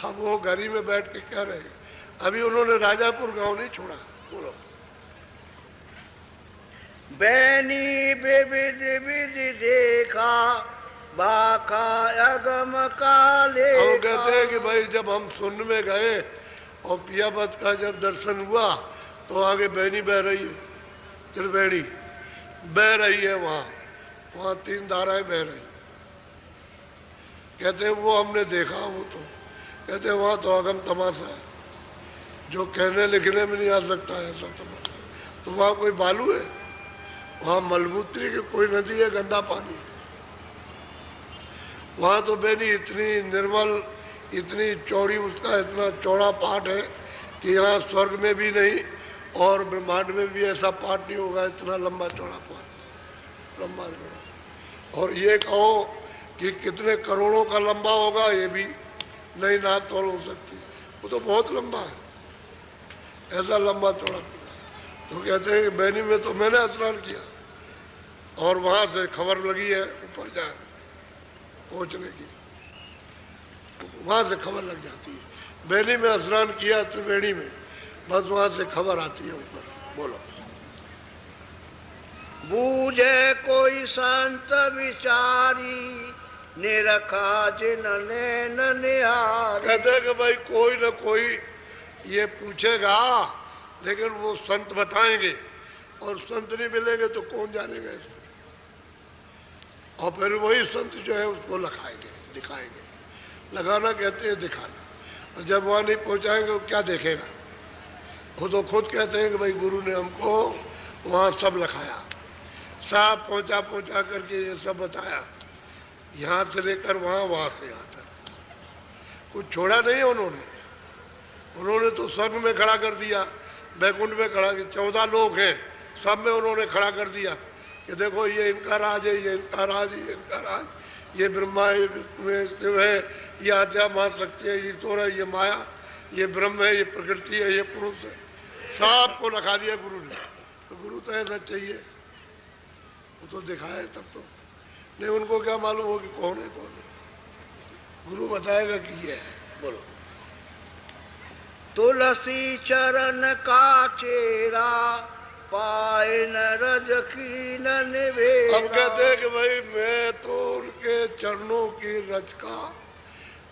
अब वो घरी में बैठ के कह रहे, अभी उन्होंने राजापुर गांव नहीं छोड़ा। बोलो। बैनी विविध विधि देखा, बाका अगम काले। वो कहते हैं कि भाई जब हम सुन में गए और पियापत का जब दर्शन हुआ, तो आगे बैनी बह रही है, त्रिवेणी बह रही है, वहां 3 धाराएं बह रही। कहते हैं वो हमने देखा। वो तो कहते हैं वहां तो अगम तमाशा है, जो कहने लिखने में नहीं आ सकता है ऐसा तमाशा। तो वहां कोई बालू है? वहां मलमूत्री की कोई नदी है, गंदा पानी है। वहां तो बेनी इतनी निर्मल, इतनी चौड़ी, उसका इतना चौड़ा पाठ है कि यहाँ स्वर्ग में भी नहीं और ब्रह्मांड में भी ऐसा पाठ नहीं होगा, इतना लंबा चौड़ा पाठ, लंबा चौड़ा। और ये कहो कि कितने करोड़ों का लंबा होगा, ये भी नहीं ना तोड़ हो सकती, वो तो बहुत लंबा है, ऐसा लंबा चौड़ा। तो कहते हैं कि बैनी में तो मैंने स्नान किया, और वहां से खबर लगी है ऊपर जाए पहुंचने की, वहां से खबर लग जाती है। बैनी में स्नान किया, त्रिवेणी में, बस वहां से खबर आती है ऊपर। बोलो। बूझे कोई संत विचारी, निरखा जिन नैन निहारी। कहते हैं कि भाई कोई ना कोई ये पूछेगा, लेकिन वो संत बताएंगे, और संत नहीं मिलेंगे तो कौन जानेगा इसको। और फिर वही संत जो है उसको लगाएंगे, दिखाएंगे। लगाना कहते हैं दिखाना। और जब वहाँ नहीं पहुँचाएंगे वो क्या देखेगा। वो तो खुद कहते हैं कि भाई गुरु ने हमको वहाँ सब लिखाया, सब पहुँचा पहुँचा करके ये सब बताया, यहाँ से लेकर वहाँ, वहाँ से यहाँ तक कुछ छोड़ा नहीं है उन्होंने। उन्होंने तो स्वर्ग में खड़ा कर दिया, बैकुंठ में खड़ा किया, 14 लोग हैं, सब में उन्होंने खड़ा कर दिया कि देखो ये इनका राज है, ये इनका राज है, ये इनका राज, ये ब्रह्मा है, ये शिव है, ये आद्या महाशक्ति है, ईश्वर है, ये माया, ये ब्रह्म है, ये प्रकृति है, ये पुरुष है, सबको लगा दिया गुरु ने। तो गुरु तो ऐसा चाहिए, वो तो दिखाए तब तो। नहीं उनको क्या मालूम हो कि कौन है कौन है। गुरु बताएगा कि ये है। बोलो। तुलसी चरण का चेरा, पाए न रज की न निवेरा। अब कहते हैं कि भाई मैं तो उनके चरणों की रज का,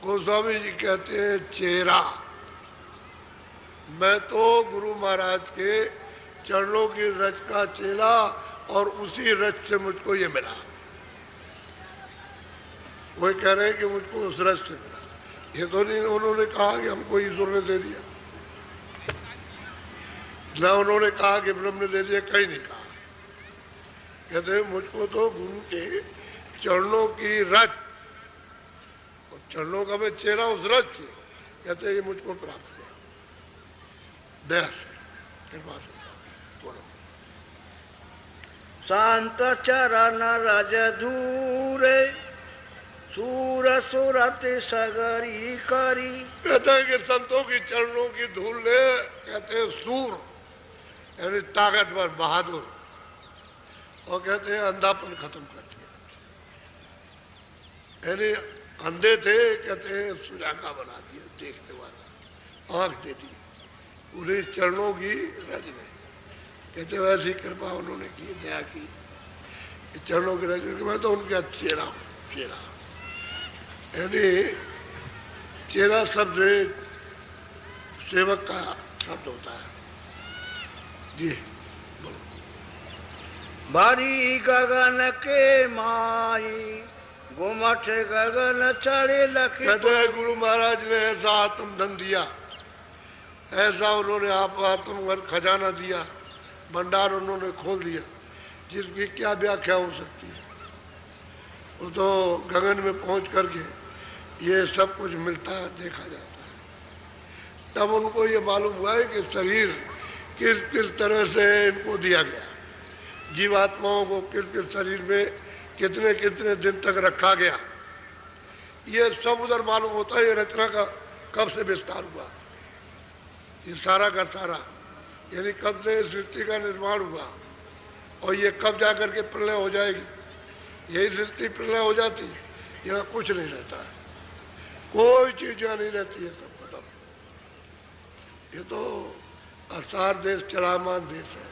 गोस्वामी जी कहते हैं चेहरा, मैं तो गुरु महाराज के चरणों की रज का चेला, और उसी रज से मुझको ये मिला। वही कह रहे हैं कि मुझको उस रज से मिला। ये तो नहीं उन्होंने कहा कि हमको ईश्वर ने दे दिया, ना उन्होंने कहा कि ब्रह्म ने दे दिया, कहीं नहीं कहा। कहते हैं मुझको तो गुरु के चरणों की रज, और चरणों का मैं चेहरा उस रज से, कहते हैं ये मुझको प्राप्त हुआ दया से, कृपा से। शांत चरण रज धूरे, सूर सुरति सगरी करी। कहते हैं कि संतों की चरणों की धूल ने, कहते हैं सूर यानी ताकतवर, बहादुर, और कहते हैं अंधापन खत्म कर दिया। यानी अंधे थे, कहते हैं सुजागा बना दिया, देखने वाला, आंख दे दी पूरे चरणों की रज में। कहते हैं वैसी कृपा उन्होंने की, दया की चरणों की रज में। मैं तो उनके चेहरा हूँ, चेहरा यानी चेहरा शब्द सेवक का शब्द होता है। जी बोलो। भारी गगन के माई, गुमठ गगन चढ़े लखी। कहते हैं गुरु महाराज ने ऐसा आत्मधन दिया, ऐसा उन्होंने आप आत्मवर खजाना दिया, भंडार उन्होंने खोल दिया, जिसकी क्या व्याख्या हो सकती है। वो तो गगन में पहुंच करके ये सब कुछ मिलता है, देखा जाता है। तब उनको ये मालूम हुआ है कि शरीर किस किस तरह से इनको दिया गया, जीवात्माओं को किस किस शरीर में कितने कितने दिन तक रखा गया, ये सब उधर मालूम होता है। ये रचना का कब से विस्तार हुआ, ये सारा का सारा, यानी कब से सृष्टि का निर्माण हुआ, और ये कब जा करके प्रलय हो जाएगी। यही सृष्टि प्रलय हो जाती, यहाँ कुछ नहीं रहता है, कोई चीज यहाँ नहीं रहती है, सब खत्म। ये तो असार देश, चलामान देश है,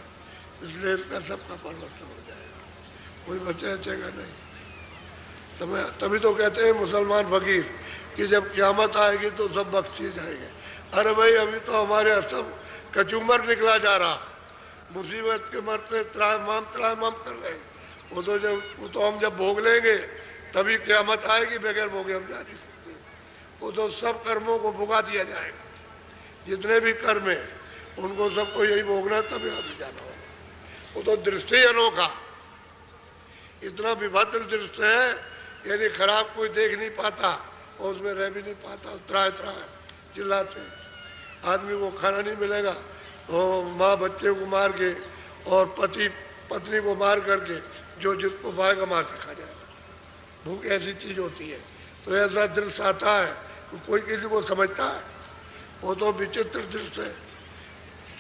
इसलिए इसका सबका परिवर्तन हो जाएगा, कोई बचा बचेगा नहीं। तभी तो कहते हैं मुसलमान फकीर कि जब क़यामत आएगी तो सब बख्शिए जाएंगे। अरे भाई अभी तो हमारे सब कचूमर निकला जा रहा, मुसीबत के मरते त्राहिमाम कर रहे हैं। वो तो हम जब भोग लेंगे तभी क़यामत आएगी, बगैर भोगे हम जा नहीं सकते। वो तो सब कर्मों को भुगा दिया जाएगा, जितने भी कर्म हैं उनको सबको यही भोगना, तब यहाँ से जाना होगा। वो तो दृष्टि ही अनोखा, इतना विभद्र दृश्य है, यानी खराब कोई देख नहीं पाता और उसमें रह भी नहीं पाता। त्राह त्राह चिल्लाते, आदमी को खाना नहीं मिलेगा तो माँ बच्चे को मार के और पति पत्नी को मार करके जो जिसको पाएगा मार के खा जाएगा। भूख ऐसी चीज होती है। तो ऐसा दृश्य आता है तो कोई किसी को समझता है, वो तो विचित्र दृश्य है।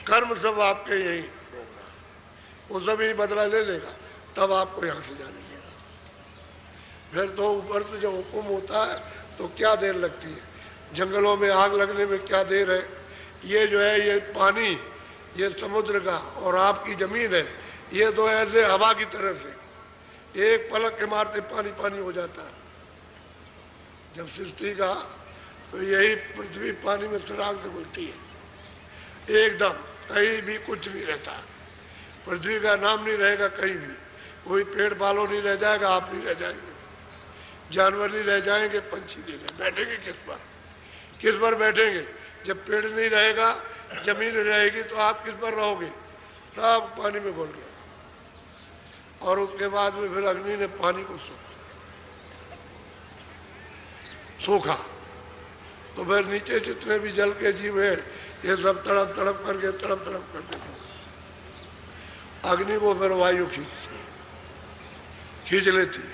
कर्म सब आपके यही होगा, वो सब यही बदला ले लेगा, तब आपको यहाँ से जाने देगा। फिर तो ऊपर से जब हुक्म होता है तो क्या देर लगती है, जंगलों में आग लगने में क्या देर है। ये जो है ये पानी, ये समुद्र का और आपकी जमीन है, ये तो ऐसे हवा की तरह से एक पलक के मारते पानी पानी हो जाता है। जब सृष्टि का तो यही पृथ्वी पानी में सुराग से घुलती है, एकदम कहीं भी कुछ नहीं रहता। पृथ्वी का नाम नहीं रहेगा कहीं भी, कोई पेड़ पालो नहीं रह जाएगा, आप नहीं रह जाएंगे, जानवर नहीं रह जाएंगे, पंछी नहीं रह बैठेंगे किस पर बैठेंगे? जब पेड़ नहीं रहेगा, जमीन रहेगी, तो आप किस पर रहोगे? सब पानी में घुल गया। और उसके बाद में फिर अग्नि ने पानी को सूखा, तो फिर नीचे जितने भी जल के जीव है ये सब तड़प तड़प करके अग्नि को फिर वायु खींच लेती है,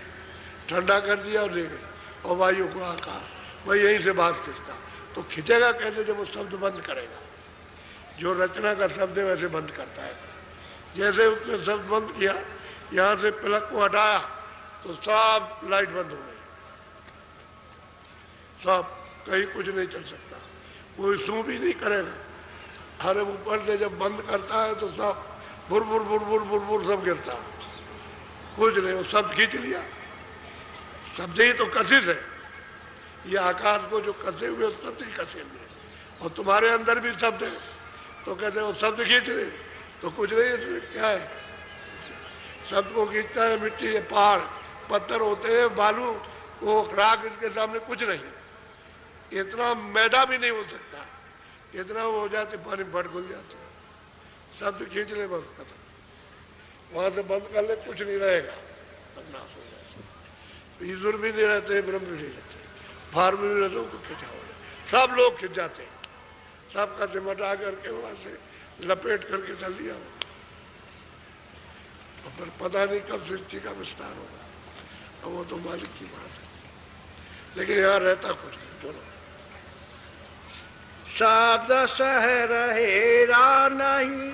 ठंडा कर दिया और ले गई। और वायु को आकाश, वही यहीं से बात खींचता। तो खींचेगा कैसे? जब वो शब्द बंद करेगा। जो रचना का शब्द है वैसे बंद करता है। जैसे उसने शब्द बंद किया, यहाँ से प्लग को हटाया तो सब लाइट बंद हो गई, सब, कहीं कुछ नहीं चल सकता, कोई सू भी नहीं करेगा। हर ऊपर से जब बंद करता है तो सब बुर बुर बुर बुर बुर बुर सब गिरता, कुछ नहीं। वो शब्द खींच लिया, शब्द ही तो कथित है। ये आकाश को जो कसे हुए शब्द ही कसे हुए, और तुम्हारे अंदर भी शब्द है, तो कहते हैं वो शब्द खींच रहे, तो कुछ नहीं। इसमें क्या है? शब्द को खींचता है मिट्टी, है पहाड़, पत्थर होते हैं, बालू, वो राख, इसके सामने कुछ नहीं। इतना मैदा भी नहीं हो सकता, इतना वो हो जाते पानी फट घुल जाते। शब्द खींच ले बस खत्म, वहां से बंद कर ले, कुछ नहीं रहेगा, नाश हो जाए। ईश्वर भी नहीं रहते, ब्रह्म भी नहीं रहते, फार भी नहीं रहते, उनको खिंचा हो जाए। सब लोग खिंच जाते हैं, सबका सिमटा करके वहां से लपेट करके चल दिया। और फिर पता नहीं कब सृष्टि का विस्तार होगा, अब वो तो मालिक की बात है, लेकिन यहाँ रहता कुछ नहीं। बोलो। शब्द सह रहेरा नहीं,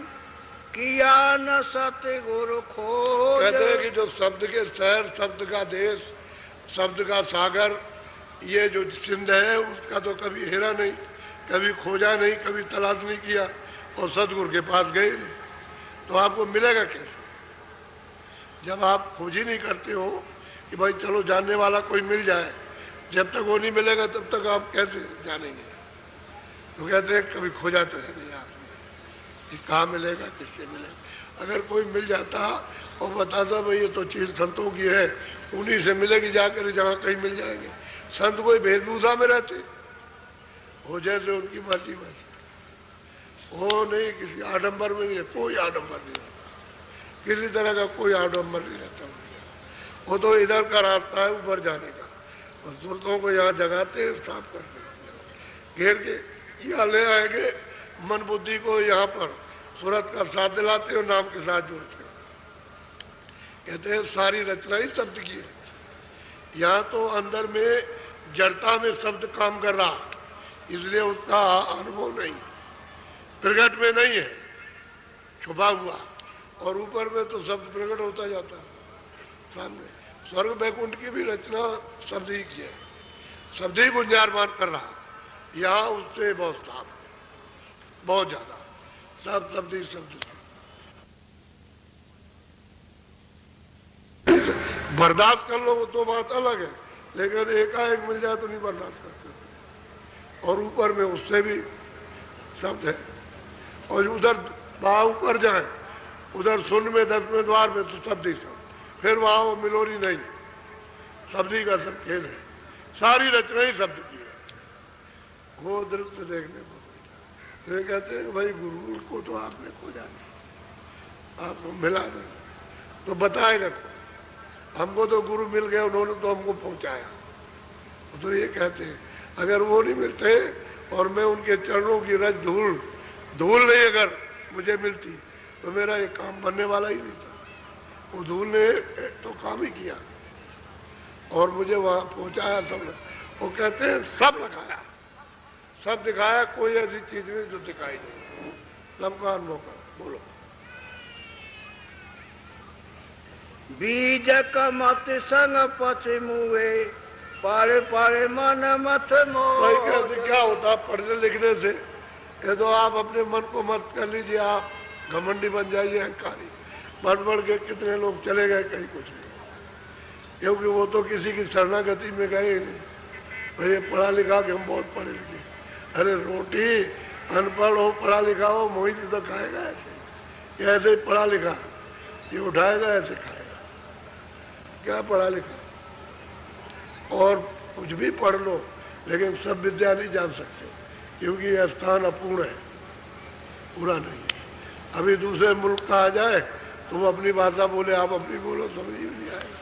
किया न सतगुरु खोज। कहते हैं कि जो शब्द के शहर, शब्द का देश, शब्द का सागर, ये जो सिंध है, उसका तो कभी हेरा नहीं, कभी खोजा नहीं, कभी तलाश नहीं किया, और सतगुरु के पास गए नहीं, तो आपको मिलेगा कैसे? जब आप खोज ही नहीं करते हो कि भाई चलो जानने वाला कोई मिल जाए, जब तक वो नहीं मिलेगा तब तक आप कैसे जानेंगे? तो कहते हैं कभी खोजा तो है नहीं आपने कि कहाँ मिलेगा, किससे मिलेगा। अगर कोई मिल जाता और बताता भाई ये तो चीज संतों की है, उन्हीं से मिलेगी जाकर, जहाँ कहीं मिल जाएंगे। संत कोई वेशभूषा में रहते हो, जैसे उनकी मर्जी बस, वो नहीं किसी आडंबर में नहीं, कोई आडंबर नहीं रहता, किसी तरह का कोई आडंबर नहीं रहता। वो तो इधर का रास्ता है ऊपर जाने का, बस सुरतों को यहाँ जगाते हैं, साफ करते घेर के, यहाँ ले आएंगे मन बुद्धि को, यहाँ पर सूरत का साथ दिलाते और नाम के साथ जोड़ते। कहते हैं सारी रचना ही शब्द की है। यहाँ तो अंदर में जड़ता में शब्द काम कर रहा, इसलिए उसका अनुभव नहीं, प्रकट में नहीं है, छुपा हुआ। और ऊपर में तो शब्द प्रकट होता जाता है सामने। स्वर्ग बैकुंठ की भी रचना शब्द ही की है, शब्द ही गुंजारमान कर रहा। यहाँ उससे बहुत साफ, बहुत ज्यादा, सब शब्द ही शब्द। बर्दाश्त कर लो वो तो बात अलग है, लेकिन एकाएक मिल जाए तो नहीं बर्दाश्त करते। और ऊपर में उससे भी शब्द है, और उधर वहां ऊपर जाए, उधर शून्य में 10वें द्वार में तो शब्द ही शब्द, फिर वहां वो मिलोरी नहीं, शब्द ही का सब खेल है। सारी रचना ही शब्द की है। वो दृश्य देखने को तो कहते हैं भाई गुरु को तो आपने खोजा नहीं, आपको मिला नहीं, तो बताएगा हमको तो गुरु मिल गया, उन्होंने तो हमको पहुंचाया। तो ये कहते हैं अगर वो नहीं मिलते और मैं उनके चरणों की रज धूल नहीं अगर मुझे मिलती तो मेरा ये काम बनने वाला ही नहीं था। वो धूल ने तो काम ही किया और मुझे वहां पहुंचाया सब। वो कहते हैं सब लगाया, सब दिखाया, कोई ऐसी चीज नहीं जो दिखाई नहीं, सबका अनुभव कर। बोलो। बीज कमत संग पछमुए, पारे पारे मन मत मोह। क्या होता पढ़ने लिखने से? ये तो आप अपने मन को मत कर लीजिए, आप घमंडी बन जाइए, अहंकारी। पढ़ के कितने लोग चले गए, कहीं कुछ नहीं, क्योंकि वो तो किसी की शरणागति में गए नहीं। भाई पढ़ा लिखा कि हम बहुत पढ़े लिखे, अरे रोटी अनपढ़ हो पढ़ा लिखा हो मोहित तो खाएगा ऐसे, ऐसे ही पढ़ा लिखा ये उठाएगा ऐसे खाएगा, क्या पढ़ा लिखा। और कुछ भी पढ़ लो लेकिन सब विद्या नहीं जान सकते, क्योंकि यह स्थान अपूर्ण है, पूरा नहीं है। अभी दूसरे मुल्क का आ जाए तुम अपनी भाषा बोले, आप अपनी बोलो, समझ ही नहीं आएगा,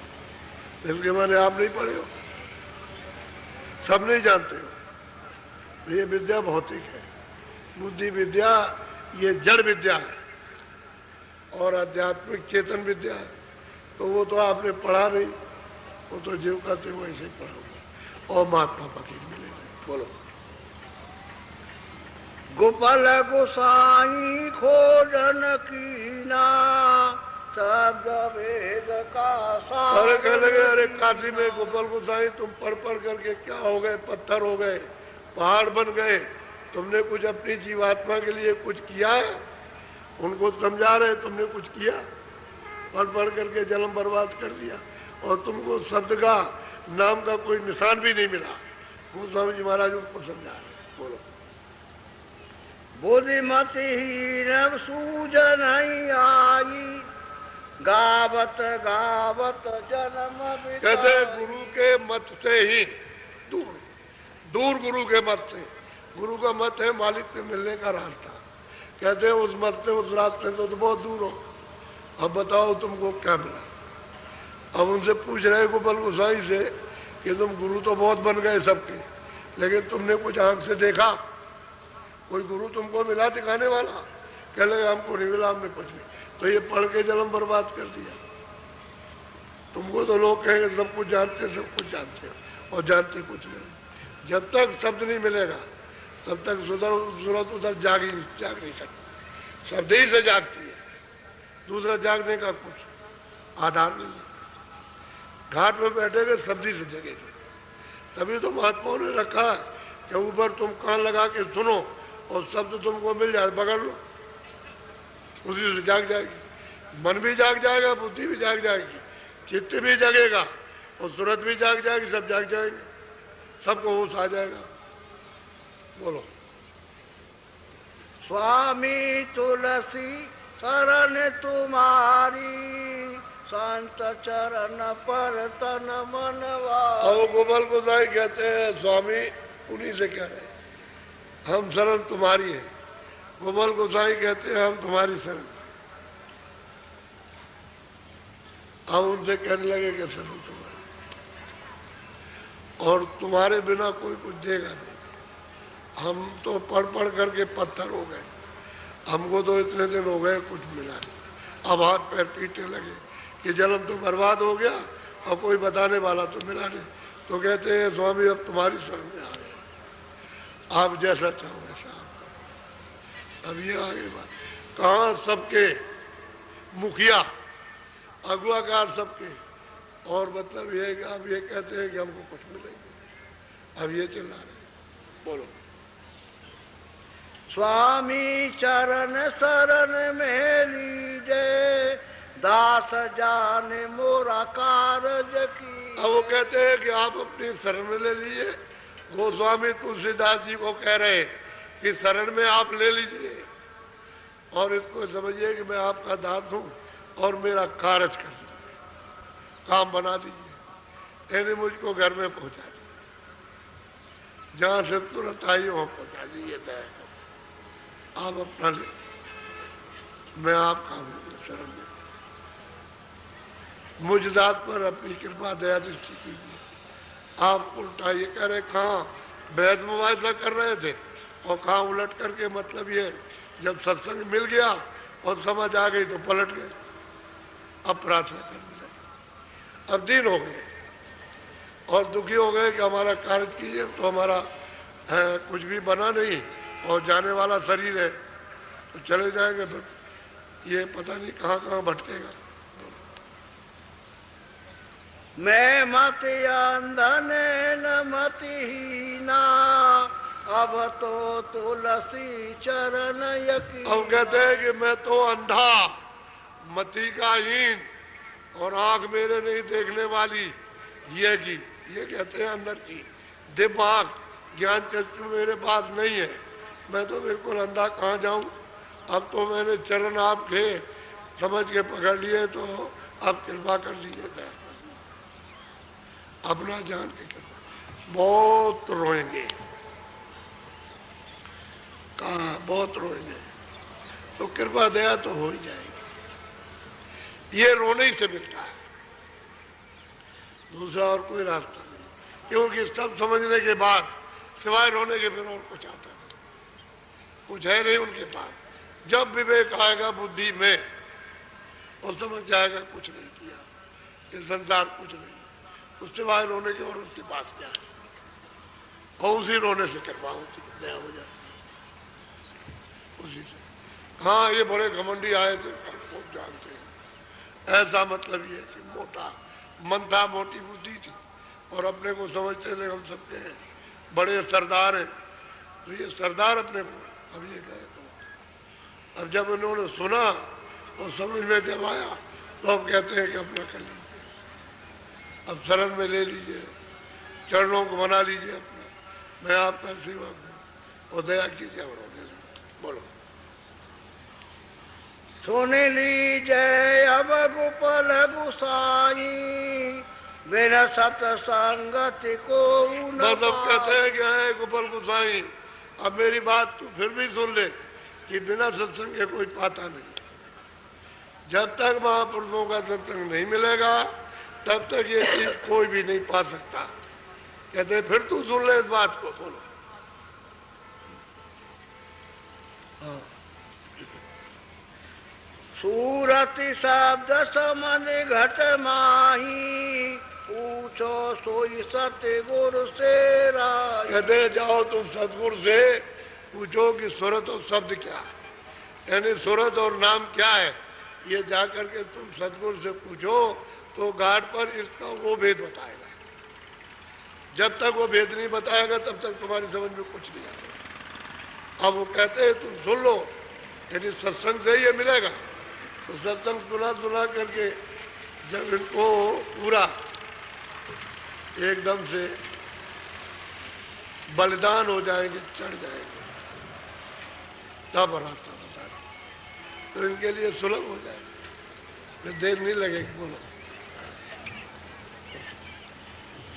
इसके माने आप नहीं पढ़े हो, सब नहीं जानते हो। ये विद्या भौतिक है, बुद्धि विद्या ये जड़ विद्या है, और आध्यात्मिक चेतन विद्या है, तो वो तो आपने पढ़ा नहीं, वो तो जीव का त्यों ऐसे ही पढ़ोगे और महात्मा फकीर मिलेगा। बोलो। गोपाल गोसाई खोजन कीना शब्द वेद का सार। अरे कह लगे, अरे काशी में गोपाल गोसाई तुम पढ़ करके क्या हो गए, पत्थर हो गए, पहाड़ बन गए, तुमने कुछ अपनी जीवात्मा के लिए कुछ किया है? उनको समझा रहे तुमने कुछ किया? पढ़ करके जन्म बर्बाद कर दिया, और तुमको शब्द का नाम का कोई निशान भी नहीं मिला। गोस्वामी जी महाराज उनको समझा रहे। बोलो। बुद्धिमती हीन सूजन आई गावत गावत जन्म। कहते गुरु के मत से ही दूर गुरु के मत से, गुरु का मत है मालिक से मिलने का रास्ता, कहते हैं उस मत से उस रास्ते से तो बहुत दूर हो। अब बताओ तुमको क्या मिला? अब उनसे पूछ रहे गोपाल गोसाई से कि तुम गुरु तो बहुत बन गए सबके, लेकिन तुमने कुछ आंख से देखा? कोई गुरु तुमको मिला दिखाने वाला? कह लगे हमको नहीं मिला, हमने कुछ नहीं। तो ये पढ़ के जन्म बर्बाद कर दिया। तुमको तो लोग कहेंगे सब कुछ जानते, सब कुछ जानते हो, और जानते कुछ नहीं। जब तक शब्द नहीं मिलेगा तब तक सूरत उधर जाग नहीं सकती, शब्द ही से जागती है, दूसरा जागने का कुछ आधार नहीं है। घाट में बैठेंगे शब्द ही से जगेंगे। तभी तो महात्माओं ने रखा है कि ऊपर तुम कान लगा के सुनो और शब्द तुमको मिल जाए, पकड़ लो, उसी से जाग जाएगी, मन भी जाग जाएगा, बुद्धि भी जाग जाएगी, चित्त भी जगेगा, और सूरत भी जाग जाएगी, सब जाग जाएंगे, सबको होश आ जाएगा। बोलो। स्वामी तुलसी शरण तुम्हारी संत चरण पर तन मनवा। और गोपाल गोसाई कहते हैं स्वामी उन्हीं से कह रहे, हम शरण तुम्हारी है। गोपाल गोसाई कहते हैं हम तुम्हारी शरण। अब उनसे कहने लगे कि शरण तुम्हारी, और तुम्हारे बिना कोई कुछ देगा नहीं। हम तो पढ़ करके पत्थर हो गए, हमको तो इतने दिन हो गए कुछ मिला नहीं। अब हाथ पैर पीटने लगे कि जन्म तो बर्बाद हो गया और कोई बताने वाला तो मिला नहीं। तो कहते हैं स्वामी अब तुम्हारी शरण में आ गए, आप जैसा चाहो वैसा आप करो। अब ये आगे बात, कहाँ सबके मुखिया अगुआकार सबके, और मतलब ये है कि अब ये कहते हैं कि हमको कुछ मिलेगा, अब ये चिल्ला रहे। बोलो। स्वामी चरण शरण में लीजे दास जाने मोरा कारज की। अब वो कहते हैं कि आप अपनी शरण में ले लीजिए। गोस्वामी तुलसीदास जी को कह रहे कि शरण में आप ले लीजिए, और इसको समझिए कि मैं आपका दास हूं और मेरा कारज कर दीजिए, काम बना दीजिए, यानी मुझको घर में पहुंचा दीजिए, जहां से तुरंत आई वहां पहुंचा दीजिए। आप अपना ले, मैं आपका हूं शरण में, मुझ जात पर अपनी कृपा दया दृष्टि कीजिए। आप उल्टा ये कह रहे, कहाँ वैध मुआवजा कर रहे थे और कहाँ उलट करके, मतलब ये जब सत्संग मिल गया और समझ आ गई तो पलट गए, अब प्रार्थना करने लगे। अब दिन हो गए और दुखी हो गए कि हमारा कार्य कीजिए, तो हमारा कुछ भी बना नहीं और जाने वाला शरीर है, तो चले जाएंगे, फिर ये पता नहीं कहाँ कहाँ भटकेगा। मैं मति अंधन न मतिहीना अब तो तुलसी चरण यकी। अब कहते हैं कि मैं तो अंधा, मति का हीन और आंख मेरे नहीं देखने वाली ये की, ये कहते हैं अंदर की। दिमाग ज्ञान चक्षु मेरे पास नहीं है, मैं तो बिल्कुल अंधा कहाँ जाऊं। अब तो मैंने चरण आपके समझ के पकड़ लिए, तो अब कृपा कर दीजिए, अपना जान के कृपा। बहुत रोएंगे, कहा बहुत रोएंगे, तो कृपा दया तो हो ही जाएगी। ये रोने ही से मिलता है, दूसरा और कोई रास्ता नहीं। क्योंकि सब समझने के बाद सिवाय रोने के फिर और कुछ आता नहीं, कुछ है नहीं उनके पास। जब विवेक आएगा बुद्धि में और समझ जाएगा कुछ नहीं किया, ये संसार कुछ नहीं, उससे सिवाय रोने के और उसके पास क्या है। और उसी रोने से कृपा होती, दया हो जाती उसी से। हाँ, ये बड़े घमंडी आए थे, खूब जानते हैं। ऐसा मतलब ये कि मोटा मन था, मोटी बुद्धि थी, और अपने को समझते थे हम सबके बड़े सरदार हैं। तो ये सरदार अपने को अब ये कहे तो, अब जब उन्होंने सुना और समझ में जब आया तो हम कहते हैं कि अपना कर लीजिए, अब शरण में ले लीजिए, चरणों को बना लीजिए अपना, मैं आपका सेवक हूँ और दया कीजिए। और बोलो। सुन लीजिए अब गोपाल गुसाई, मेरा सत्संगति को मतलब कहते हैं क्या है गोपाल गुसाई, अब मेरी बात तू फिर भी सुन ले कि बिना सत्संग के कोई पाता नहीं। जब तक महापुरुषों का सत्संग नहीं मिलेगा तब तक ये चीज कोई भी नहीं पा सकता। कहते फिर तू सुन ले इस बात को। बोलो। हाँ। सूरति शब्द समझ घट माही, पूछो सोई सत्य गुरु से राही। कहते जाओ तुम सतगुरु से पूछो कि सूरत और शब्द क्या है, यानी सूरत और नाम क्या है। ये जाकर के तुम सतगुरु से पूछो तो घाट पर इसका वो भेद बताएगा। जब तक वो भेद नहीं बताएगा तब तक तुम्हारी समझ में कुछ नहीं आएगा। अब वो कहते हैं तुम सुन लो, यानी सत्संग से ये मिलेगा। तो सत्संग सुना सुना करके जब इनको पूरा एकदम से बलिदान हो जाएंगे, चढ़ जाएंगे, तब रास्ता बता रहे, तो इनके लिए सुलभ हो जाएगा, देर नहीं लगेगी। बोलो।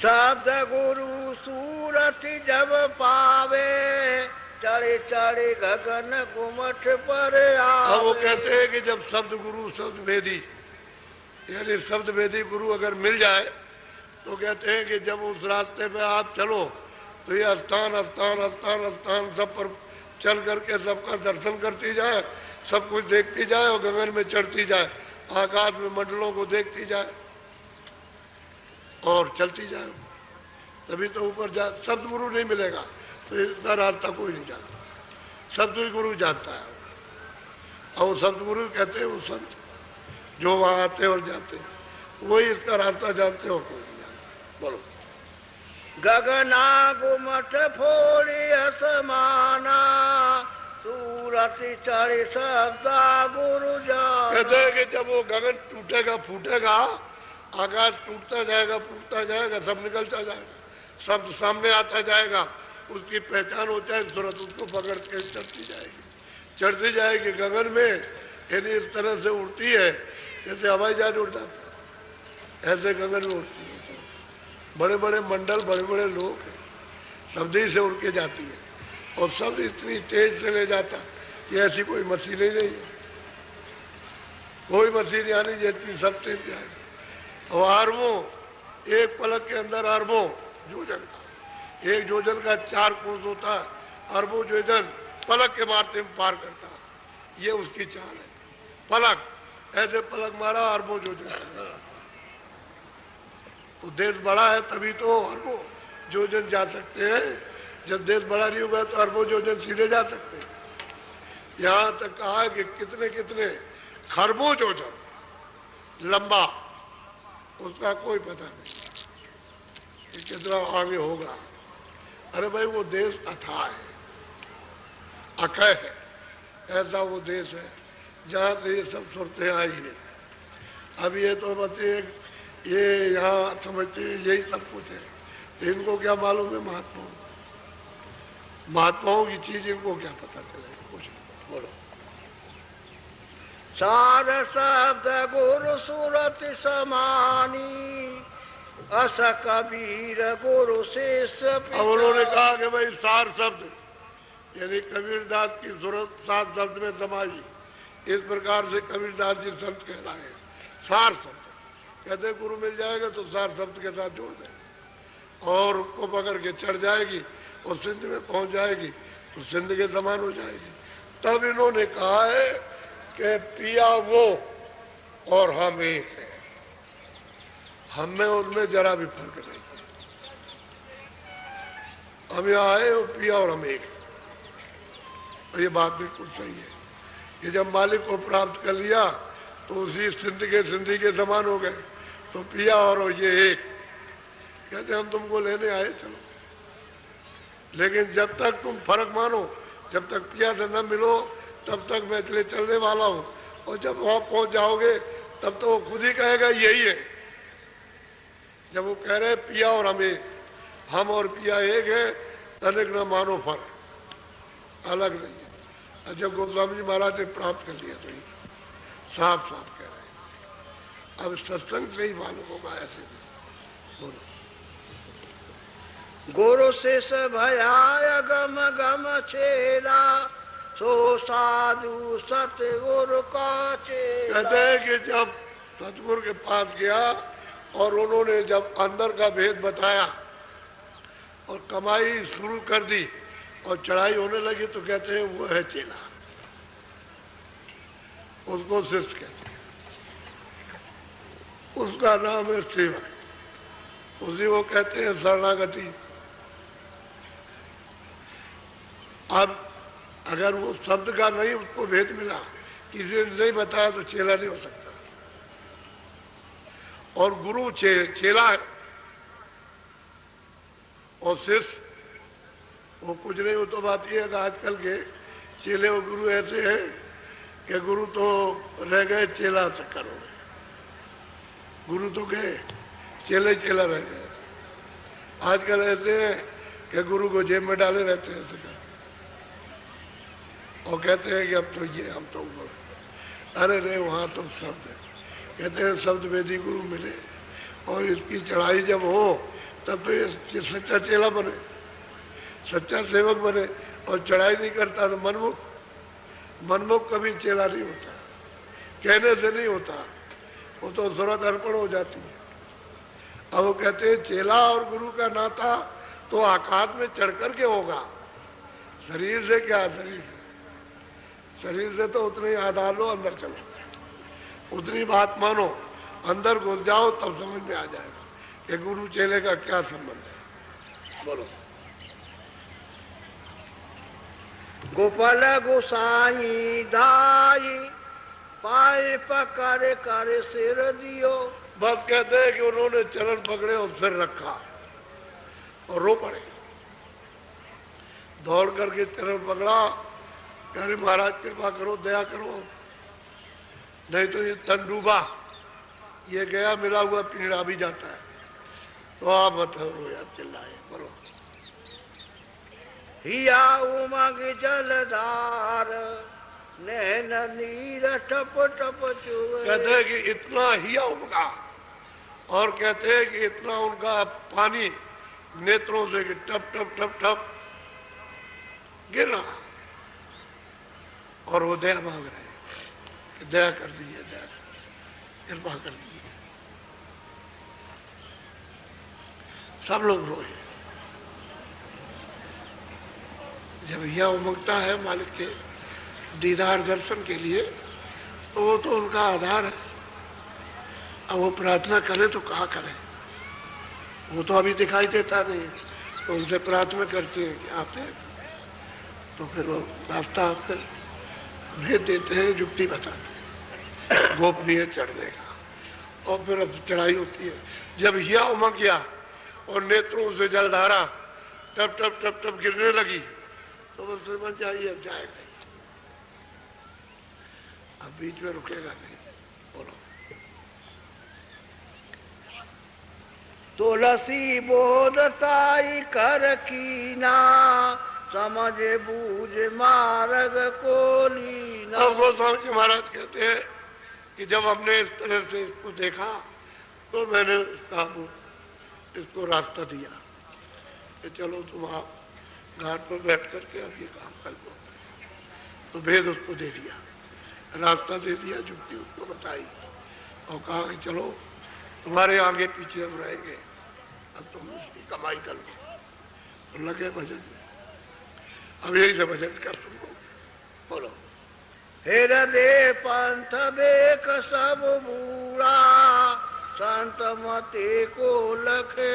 शब्द गुरु सूरत जब पावे, चढ़े चढ़े गगन गुमठ पर आवे। अब वो कहते हैं कि जब शब्द गुरु शब्द वेदी, यानी शब्द वेदी गुरु अगर मिल जाए तो कहते हैं कि जब उस रास्ते पे आप चलो तो ये स्थान स्थान स्थान स्थान सब पर चल करके सबका दर्शन करती जाए, सब कुछ देखती जाए और गगन में चढ़ती जाए, आकाश में मंडलों को देखती जाए और चलती जाए, तभी तो ऊपर जा। शब्द गुरु नहीं मिलेगा तो इसका रास्ता कोई नहीं जानता, शब्द गुरु जानता है। और वो शब्द गुरु कहते हैं वो संत जो वहां आते और जाते हैं, वही इसका रास्ता जानते हो, कोई नहीं जानता। बोलो। गगना गुमठ फोड़ी असमाना, सूरत चढ़ी शब्दा गुरु जाना। कहते हैं कि जब वो गगन टूटेगा फूटेगा, आकाश टूटता जाएगा फूटता जाएगा, सब निकलता जाएगा, सब सामने आता जाएगा, उसकी पहचान हो जाए, सूरत उसको पकड़ के चढ़ती जाएगी गगन में। यानी इस तरह से उड़ती है जैसे हवाई जहाज उड़ जाता है, ऐसे गगन में उड़ती है। बड़े बड़े मंडल, बड़े बड़े लोग हैं, शब्द से उड़ के जाती है, और शब्द इतनी तेज से ले जाता कि ऐसी कोई मशीन ही नहीं है, कोई मशीन यानी जितनी सब तेज जाएगी। और अरबों, एक पलक के अंदर अरबों योजन का, एक योजन का 4 कोस होता है, अरबों योजन पलक के मारते में पार करता है, ये उसकी चाल है। पलक, ऐसे पलक मारा अरबों योजन। तो देश बड़ा है तभी तो अरबों योजन जा सकते हैं, जब देश बड़ा नहीं हुआ तो अरबों योजन सीधे जा सकते हैं। यहाँ तक कहा कि कितने कितने खरबों योजन लंबा, उसका कोई पता नहीं कि कितना आगे होगा। अरे भाई वो देश अथाह है, अकय है, ऐसा वो देश है जहाँ से ये सब सूरतें आई है। अब ये तो बच्चे ये यहाँ समझते हैं यही सब कुछ है, तो इनको क्या मालूम है महात्माओं, महात्माओं की चीज इनको क्या पता चलेगा, कुछ नहीं। बोलो। सार शब्द गुरु सूरत समानी, अस कबीर गुरु शेष। अब उन्होंने कहा कि भाई सार शब्द यानी कबीरदास की सूरत 7 शब्द में समाई, इस प्रकार से कबीरदास जी संत कहलाए। सार शब्द कहते गुरु मिल जाएगा तो सार शब्द के साथ जोड़ दे और उसको पकड़ के चढ़ जाएगी और सिंध में पहुंच जाएगी तो सिंध के समान हो जाएगी। तब इन्होंने कहा है कि पिया वो और हम एक है, हम में उनमें जरा भी फर्क नहीं। हम यहाँ आए और पिया और हम एक है, और ये बात बिल्कुल सही है। कि जब मालिक को प्राप्त कर लिया तो उसी सिंधी के समान हो गए, तो पिया और ये एक। कहते हम तुमको लेने आए चलो, लेकिन जब तक तुम फर्क मानो, जब तक पिया से न मिलो तब तक मैं इसलिए चलने वाला हूं, और जब वहां पहुंच जाओगे तब तो वो खुद ही कहेगा यही है। जब वो कह रहे पिया और हम एक, हम और पिया एक है, तनिक न मानो फर्क, अलग नहीं है। और जब गोस्वामी जी महाराज ने प्राप्त कर लिया तो ये साफ साफ कह रहे हैं। अब सत्संग से ही मालूम होगा ऐसे। बोलो। गुरु शेष भयाय गम गम चेला, सो साधु सतगुरु का चेला। कहते हैं कि जब सतगुरु के पास गया और उन्होंने जब अंदर का भेद बताया और कमाई शुरू कर दी और चढ़ाई होने लगी, तो कहते हैं वो है चेला, उसको शिष्य कहते हैं, उसका नाम है सेवक, उसी को कहते हैं शरणागति। अब अगर वो शब्द का नहीं उसको भेद मिला, किसी ने नहीं बताया, तो चेला नहीं हो सकता। और गुरु चेला है और शिष्य वो कुछ नहीं। वो तो बात यह है कि आजकल के चेले और गुरु ऐसे हैं कि गुरु तो रह गए, चेला चक्कर हो गए। गुरु तो गए, चेले चेला रह गए। आजकल ऐसे हैं कि गुरु को जेब में डाले रहते हैं ऐसे कर, और कहते हैं कि अब तो ये हम तो अरे रे वहाँ तो शब्द है। कहते हैं शब्द वेदी गुरु मिले और इसकी चढ़ाई जब हो तब तो ये सच्चा चेला बने, सच्चा सेवक बने। और चढ़ाई नहीं करता तो मनमुख, मनमुख कभी चेला नहीं होता, कहने से नहीं होता, वो तो जरूरत अर्पण हो जाती है। अब वो कहते हैं चेला और गुरु का नाता तो आकाश में चढ़ करके होगा, शरीर से क्या, शरीर से तो उतने ही आधार लो, अंदर चलो, उतनी बात मानो, अंदर घुस जाओ, तब समझ में आ जाएगा कि गुरु चेले का क्या संबंध है। बोलो। गोपाल गोसाई दाई, पाए पकड़ कर सिर दियो। बस कहते हैं कि उन्होंने चरण पकड़े और सिर रखा और रो पड़े, दौड़ करके चरण पकड़ा, अरे महाराज कृपा करो, दया करो, नहीं तो ये तन डूबा, ये गया मिला हुआ पीड़ा भी जाता है। तो आप बताओ यार, चिल्लाए। बोलो। हिया उमंग जलधार, नैन नीर टप टप चुए। कहते हैं कि इतना हिया उमगा, और कहते हैं कि इतना उनका पानी नेत्रों से कि टप टप टप टप गिर रहा, और वो दया मांग रहे कि दया कर दीजिए, दया कृपा कर दीजिए। सब लोग रोए। जब यह उमंगता है मालिक के दीदार दर्शन के लिए, तो वो तो उनका आधार है। अब वो प्रार्थना करें तो कहाँ करें, वो तो अभी दिखाई देता नहीं, तो उनसे प्रार्थना करते हैं कि आते हैं, तो फिर वो रास्ता आपसे भेज देते हैं, युक्ति बताते हैं गोपनीय चढ़ने का। और फिर अब चढ़ाई होती है। जब यह उमंग गया और नेत्रों से जलधारा टप टप टप टप गिरने लगी, तो वो समझ जाइए अब जाएगा। अब बीच में रुकेगा नहीं। बोलो। तुलसी बोधताई कर कीना, समझ बूझ मार्ग को लीना। अब गोस्वामी जी महाराज कहते हैं कि जब हमने इस तरह से इसको देखा तो मैंने इसको रास्ता दिया कि चलो तुम आप घाट पर बैठ करके अब ये काम कर लो। तो भेद उसको दे दिया, रास्ता दे दिया, जुक्ति उसको बताई और कहा कि चलो तुम्हारे आगे पीछे हम रहेंगे, अब तुम उसकी कमाई कर लो। तो लगे भजन में। अब यही से भजन कर तुमको। बोलो। हृदय पंथ बेक सब बूढ़ा, संत मते को लखे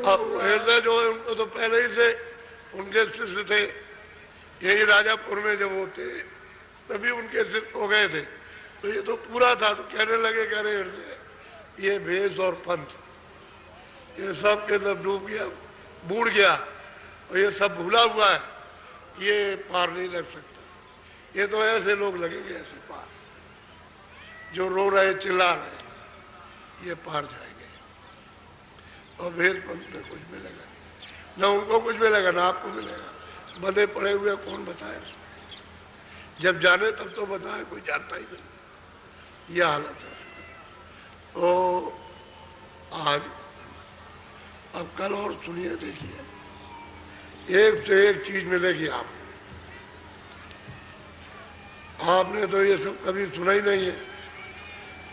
अब हृदय जो है उनको तो पहले ही से उनके शिष्य थे, यही राजापुर में जब वो थे तभी उनके शिष्य हो गए थे। तो ये तो पूरा था, तो कहने लगे कह रहे हृदय ये भेष और पंथ ये सब के अंदर डूब गया, बूढ़ गया और ये सब भूला हुआ है, ये पार नहीं लग सकता। ये तो ऐसे लोग लगेंगे ऐसे पार, जो रो रहे चिल्ला रहे, ये पार जाएंगे। और भेष पंथ में कुछ मिलेगा न उनको कुछ मिलेगा ना आपको मिलेगा। बंधे पड़े हुए कौन बताए, जब जाने तब तो बताए, कोई जानता ही नहीं। यह हालत है। तो आज अब कल और सुनिए, देखिए एक से एक चीज मिलेगी आपको। आपने तो ये सब कभी सुना ही नहीं है।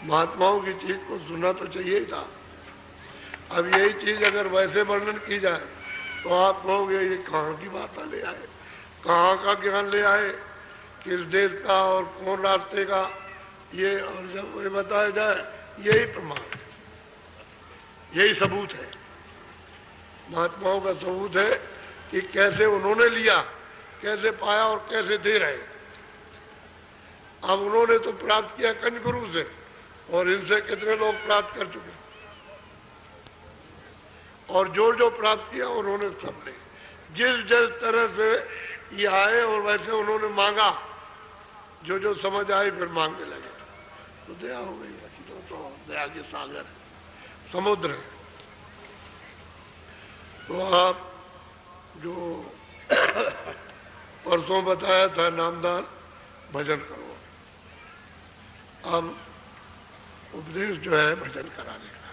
महात्माओं की चीज को सुनना तो चाहिए ही था। अब यही चीज अगर वैसे वर्णन की जाए तो आप कहोगे ये कहाँ की बात ले आए, कहाँ का ज्ञान ले आए, किस देश का और कौन रास्ते का, ये और जब ये बताया जाए यही प्रमाण, यही सबूत है। महात्माओं का सबूत है कि कैसे उन्होंने लिया, कैसे पाया और कैसे दे रहे। अब उन्होंने तो प्राप्त किया कंज गुरु से, और इनसे कितने लोग प्राप्त कर चुके, और जो जो प्राप्त किया उन्होंने सबने जिस जिस तरह से ये आए और वैसे उन्होंने मांगा, जो जो समझ आए फिर मांगने लगे। तो दया हो गई। तो दया के सागर है, समुद्र है। तो आप जो परसों बताया था नामदान भजन करो, अब उपदेश जो है भजन कराने का,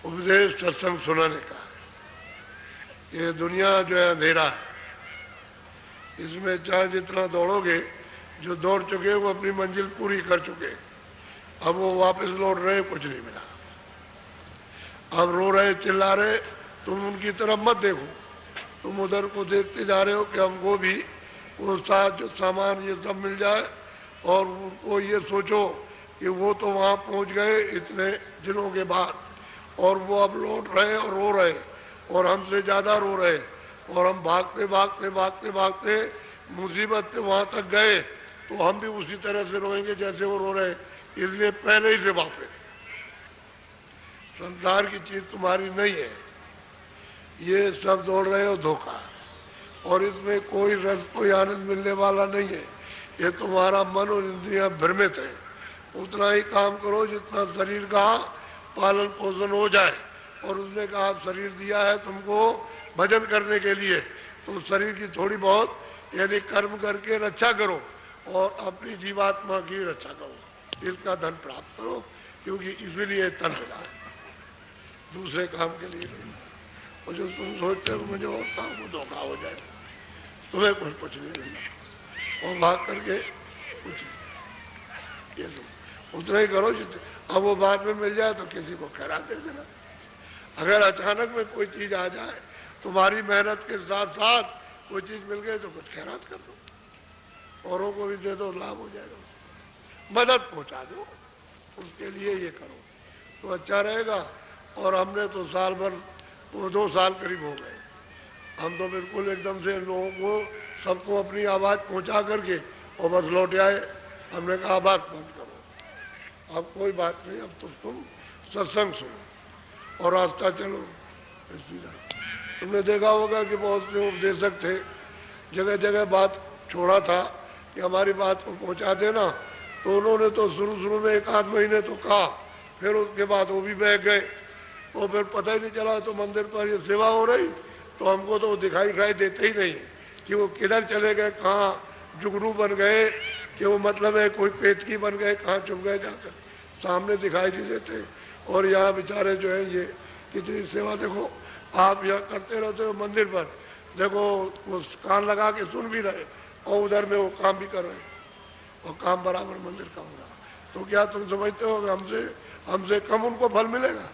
उपदेश सत्संग सुनाने का। ये दुनिया जो है अंधेरा है, इसमें चाहे जितना दौड़ोगे, जो दौड़ चुके वो अपनी मंजिल पूरी कर चुके, अब वो वापस लौट रहे, कुछ नहीं मिला। अब रो रहे चिल्ला रहे, तुम उनकी तरफ मत देखो, तुम उधर को देखते जा रहे हो कि हमको भी वो साथ जो सामान ये सब मिल जाए, और उनको ये सोचो कि वो तो वहाँ पहुँच गए इतने दिनों के बाद, और वो अब लौट रहे और रो रहे और हमसे ज़्यादा रो रहे, और हम भागते भागते भागते भागते मुसीबत से वहाँ तक गए, तो हम भी उसी तरह से रोएंगे जैसे वो रो रहे। इसलिए पहले ही से वापस, संसार की चीज तुम्हारी नहीं है, ये सब दौड़ रहे हो धोखा, और इसमें कोई रस कोई आनंद मिलने वाला नहीं है। ये तुम्हारा मन और इंद्रियां भ्रमित है। उतना ही काम करो जितना शरीर का पालन पोषण हो जाए, और उसने कहा शरीर दिया है तुमको भजन करने के लिए, तो शरीर की थोड़ी बहुत यानी कर्म करके रक्षा करो और अपनी जीवात्मा की रक्षा करो, इसका धन प्राप्त करो, क्योंकि इसीलिए तन मिला है, दूसरे काम के लिए नहीं। और जो तुम सोचते हो मुझे और काम को धोखा हो जाए, तुम्हें कुछ नहीं मिलना, और भाग करके कुछ नहीं। ये उतना ही करो जितने, अब वो बाद में मिल जाए तो किसी को खैरात दे देना। अगर अचानक में कोई चीज आ जाए, तुम्हारी मेहनत के साथ साथ कोई चीज मिल गई तो कुछ खैरात कर दो, औरों को भी दे दो, लाभ हो जाएगा, मदद पहुंचा दो, उसके लिए ये करो तो अच्छा रहेगा। और हमने तो साल भर, 2 साल करीब हो गए, हम तो बिल्कुल एकदम से लोगों को सबको अपनी आवाज़ पहुंचा करके और बस लौट आए। हमने कहा बात बंद करो, अब कोई बात नहीं, अब तो तुम सत्संग सुनो और रास्ता चलो सीधा। तुमने देखा होगा कि बहुत से उपदेशक थे, जगह जगह बात छोड़ा था, कि हमारी बात को पहुंचा देना। तो उन्होंने तो शुरू में 1 आध महीने तो कहा, फिर उसके बाद वो भी बह गए। वो फिर पता ही नहीं चला। तो मंदिर पर ये सेवा हो रही तो हमको तो दिखाई देते ही नहीं कि वो किधर चले गए, कहाँ जुगनू बन गए, कि वो मतलब है कोई पेटकी बन गए, कहाँ चुप गए जाकर, सामने दिखाई नहीं देते। और यहाँ बेचारे जो है ये कितनी सेवा, देखो आप यहाँ करते रहते हो मंदिर पर, देखो वो कान लगा के सुन भी रहे और उधर में वो काम भी कर रहे और काम बराबर मंदिर का हो रहा। तो क्या तुम समझते हो कि हमसे कम उनको फल मिलेगा?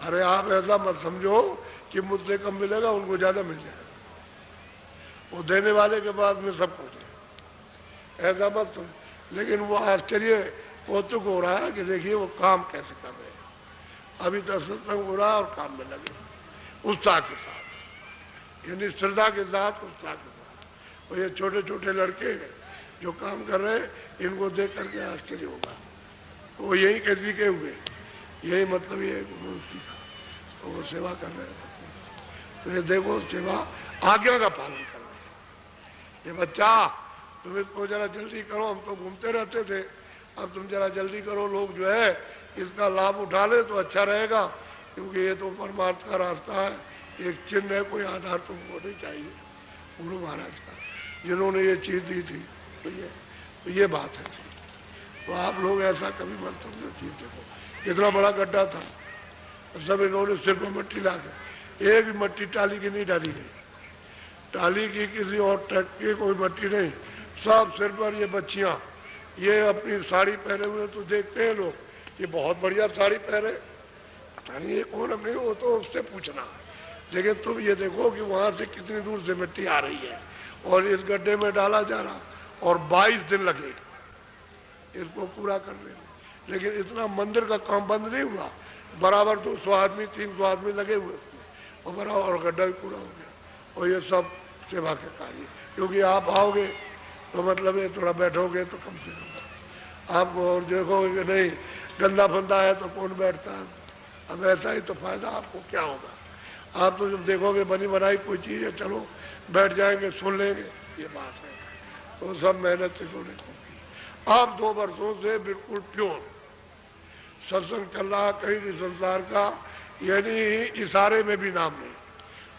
अरे आप ऐसा मत समझो कि मुझसे कम मिलेगा, उनको ज्यादा मिल जाएगा। वो देने वाले के बाद में सब कुछ है, ऐसा मत समझो। लेकिन वो आश्चर्य कौतुक हो रहा है कि देखिए वो काम कैसे कर रहे हैं। अभी तो सत्संग हो रहा है और काम में लगे उत्साह के साथ, यानी श्रद्धा के साथ, उत्साह के साथ। और ये छोटे छोटे लड़के जो काम कर रहे हैं, इनको देख करके आश्चर्य होगा। वो यही कर सीखे हुए, यही मतलब ये सीखा, तो वो सेवा कर रहे हैं। तो ये देखो सेवा आज्ञा का पालन कर रहे हैं। ये बच्चा तुम इसको जरा जल्दी करो, हम तो घूमते रहते थे, अब तुम जरा जल्दी करो, लोग जो है इसका लाभ उठा ले तो अच्छा रहेगा, क्योंकि ये तो परमार्थ का रास्ता है। एक चिन्ह है, कोई आधार तुमको नहीं चाहिए गुरु महाराज का, जिन्होंने ये चीज दी थी। तो ये बात है। तो आप लोग ऐसा कभी मत समझो। चीज देखो कितना बड़ा गड्ढा था, सब इन्होंने सिर पर मट्टी ला के, एक भी मट्टी टाली की नहीं डाली गई, टाली की किसी और ट्रक की कोई मट्टी नहीं, सब सिर पर। ये बच्चियां ये अपनी साड़ी पहने हुए तो देखते हैं लोग, ये बहुत बढ़िया साड़ी पहने, पता नहीं ये कौन अपनी, वो तो उससे पूछना। लेकिन तुम ये देखो कि वहां से कितनी दूर से मिट्टी आ रही है और इस गड्ढे में डाला जा रहा, और 22 दिन लगे इसको पूरा करने में। लेकिन इतना मंदिर का काम बंद नहीं हुआ, बराबर 200 आदमी 300 आदमी लगे हुए उसमें, और बराबर और गड्ढा भी पूरा हो गया। और ये सब सेवा के कार्य, क्योंकि आप आओगे तो मतलब ये थोड़ा बैठोगे तो कम से कम आपको, और देखोगे कि नहीं गंदा फंदा है तो कौन बैठता है। अब ऐसा ही तो फायदा आपको क्या होगा। आप तो जब देखोगे बनी बनाई कोई चीज है, चलो बैठ जाएंगे सुन लेंगे, ये बात है। तो सब मेहनत से होने को आप 2 वर्षों से बिल्कुल प्योर सत्संग चल रहा, कहीं भी संसार का यानी इशारे में भी नाम नहीं।